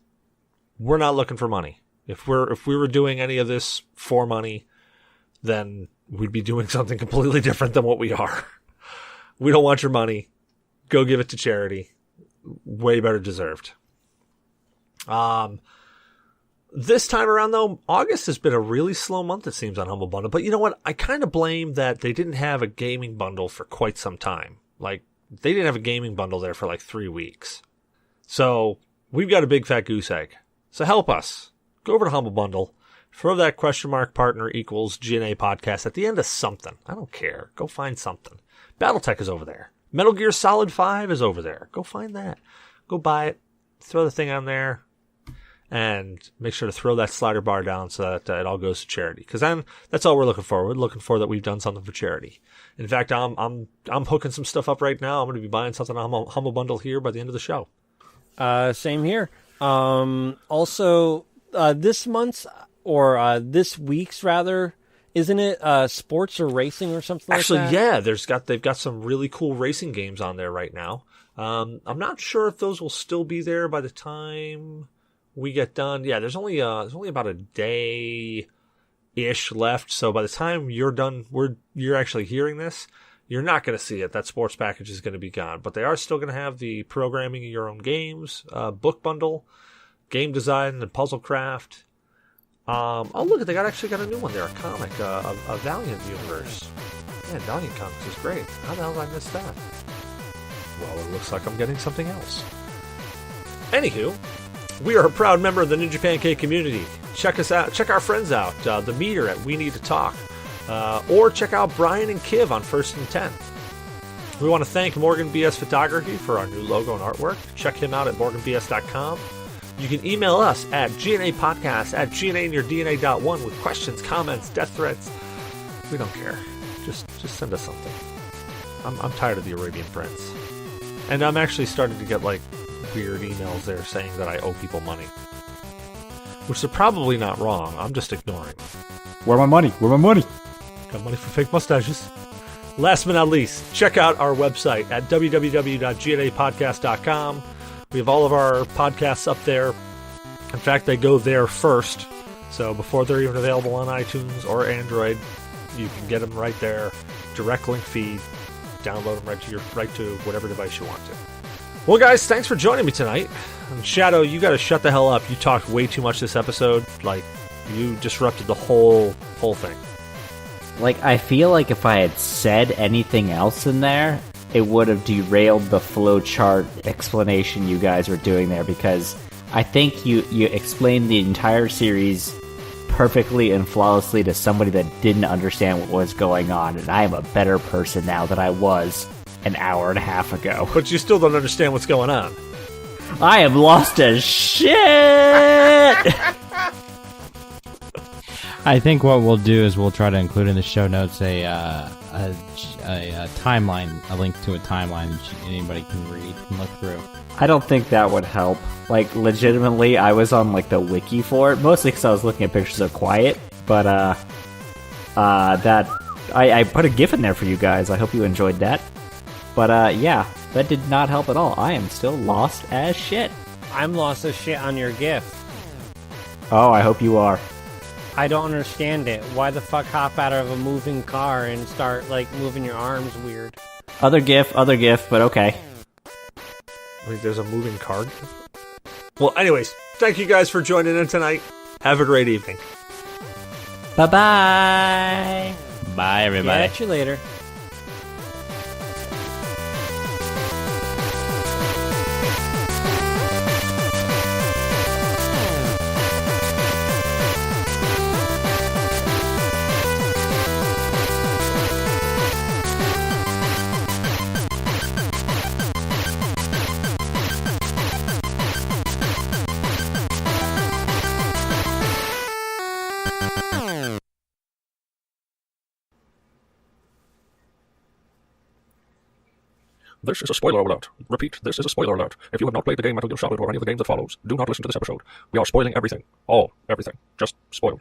A: We're not looking for money. If we were doing any of this for money, then we'd be doing something completely different than what we are. We don't want your money. Go give it to charity. Way better deserved. This time around, though, August has been a really slow month, it seems, on Humble Bundle. But you know what? I kind of blame that they didn't have a gaming bundle for quite some time. Like, they didn't have a gaming bundle there for like 3 weeks. So, we've got a big fat goose egg. So help us. Go over to Humble Bundle. Throw that question mark partner equals G.N.A podcast at the end of something. I don't care. Go find something. Battletech is over there. Metal Gear Solid 5 is over there. Go find that. Go buy it. Throw the thing on there. And make sure to throw that slider bar down so that it all goes to charity. Because then that's all we're looking for. We're looking for that we've done something for charity. In fact, I'm hooking some stuff up right now. I'm going to be buying something on Humble Bundle here by the end of the show.
D: Same here. Also, this month's or this week's rather, isn't it sports or racing or something?
A: Actually,
D: like that?
A: yeah. They've got some really cool racing games on there right now. I'm not sure if those will still be there by the time we get done. Yeah, there's only about a day-ish left. So by the time you're done, you're actually hearing this, you're not going to see it. That sports package is going to be gone. But they are still going to have the programming of your own games, book bundle, game design, and puzzle craft. Oh, look, they actually got a new one there, a comic, a Valiant universe. Man, Valiant Comics is great. How the hell did I miss that? Well, it looks like I'm getting something else. Anywho, we are a proud member of the Ninja Pancake community. Check us out. Check our friends out. The Meter at We Need to Talk. Or check out Brian and Kiv on First and 10. We want to thank Morgan BS Photography for our new logo and artwork. Check him out at morganbs.com. You can email us at GNApodcast at GNAandyourdNA.1 with questions, comments, death threats. We don't care. Just send us something. I'm tired of the Arabian Prince. And I'm actually starting to get like weird emails there saying that I owe people money. Which is probably not wrong. I'm just ignoring.
C: Where my money? Where my money?
A: Got money for fake mustaches. Last but not least, check out our website at www.gnapodcast.com. We have all of our podcasts up there. In fact, they go there first. So before they're even available on iTunes or Android, you can get them right there. Direct link feed. Download them right to whatever device you want to. Well, guys, thanks for joining me tonight. And Shadow, you got to shut the hell up. You talked way too much this episode. Like, you disrupted the whole thing.
C: Like, I feel like if I had said anything else in there, it would have derailed the flowchart explanation you guys were doing there, because I think you explained the entire series perfectly and flawlessly to somebody that didn't understand what was going on, and I am a better person now than I was an hour and a half ago.
A: But you still don't understand what's going on.
C: I am lost as shit!
B: I think what we'll do is we'll try to include in the show notes a timeline, a link to a timeline that anybody can read and look through.
C: I don't think that would help. Like, legitimately, I was on, like, the wiki for it, mostly because I was looking at pictures of Quiet, but, I put a GIF in there for you guys. I hope you enjoyed that. But, yeah, that did not help at all. I am still lost as shit.
D: I'm lost as shit on your GIF.
C: Oh, I hope you are.
D: I don't understand it. Why the fuck hop out of a moving car and start, like, moving your arms weird?
C: Other GIF, but okay.
A: Wait, there's a moving card? Well, anyways, thank you guys for joining in tonight. Have a great evening.
C: Bye-bye.
B: Bye, everybody.
D: Catch you later.
A: This is a spoiler alert. Repeat, this is a spoiler alert. If you have not played the game Metal Gear Solid or any of the games that follows, do not listen to this episode. We are spoiling everything. Everything. Just spoiled.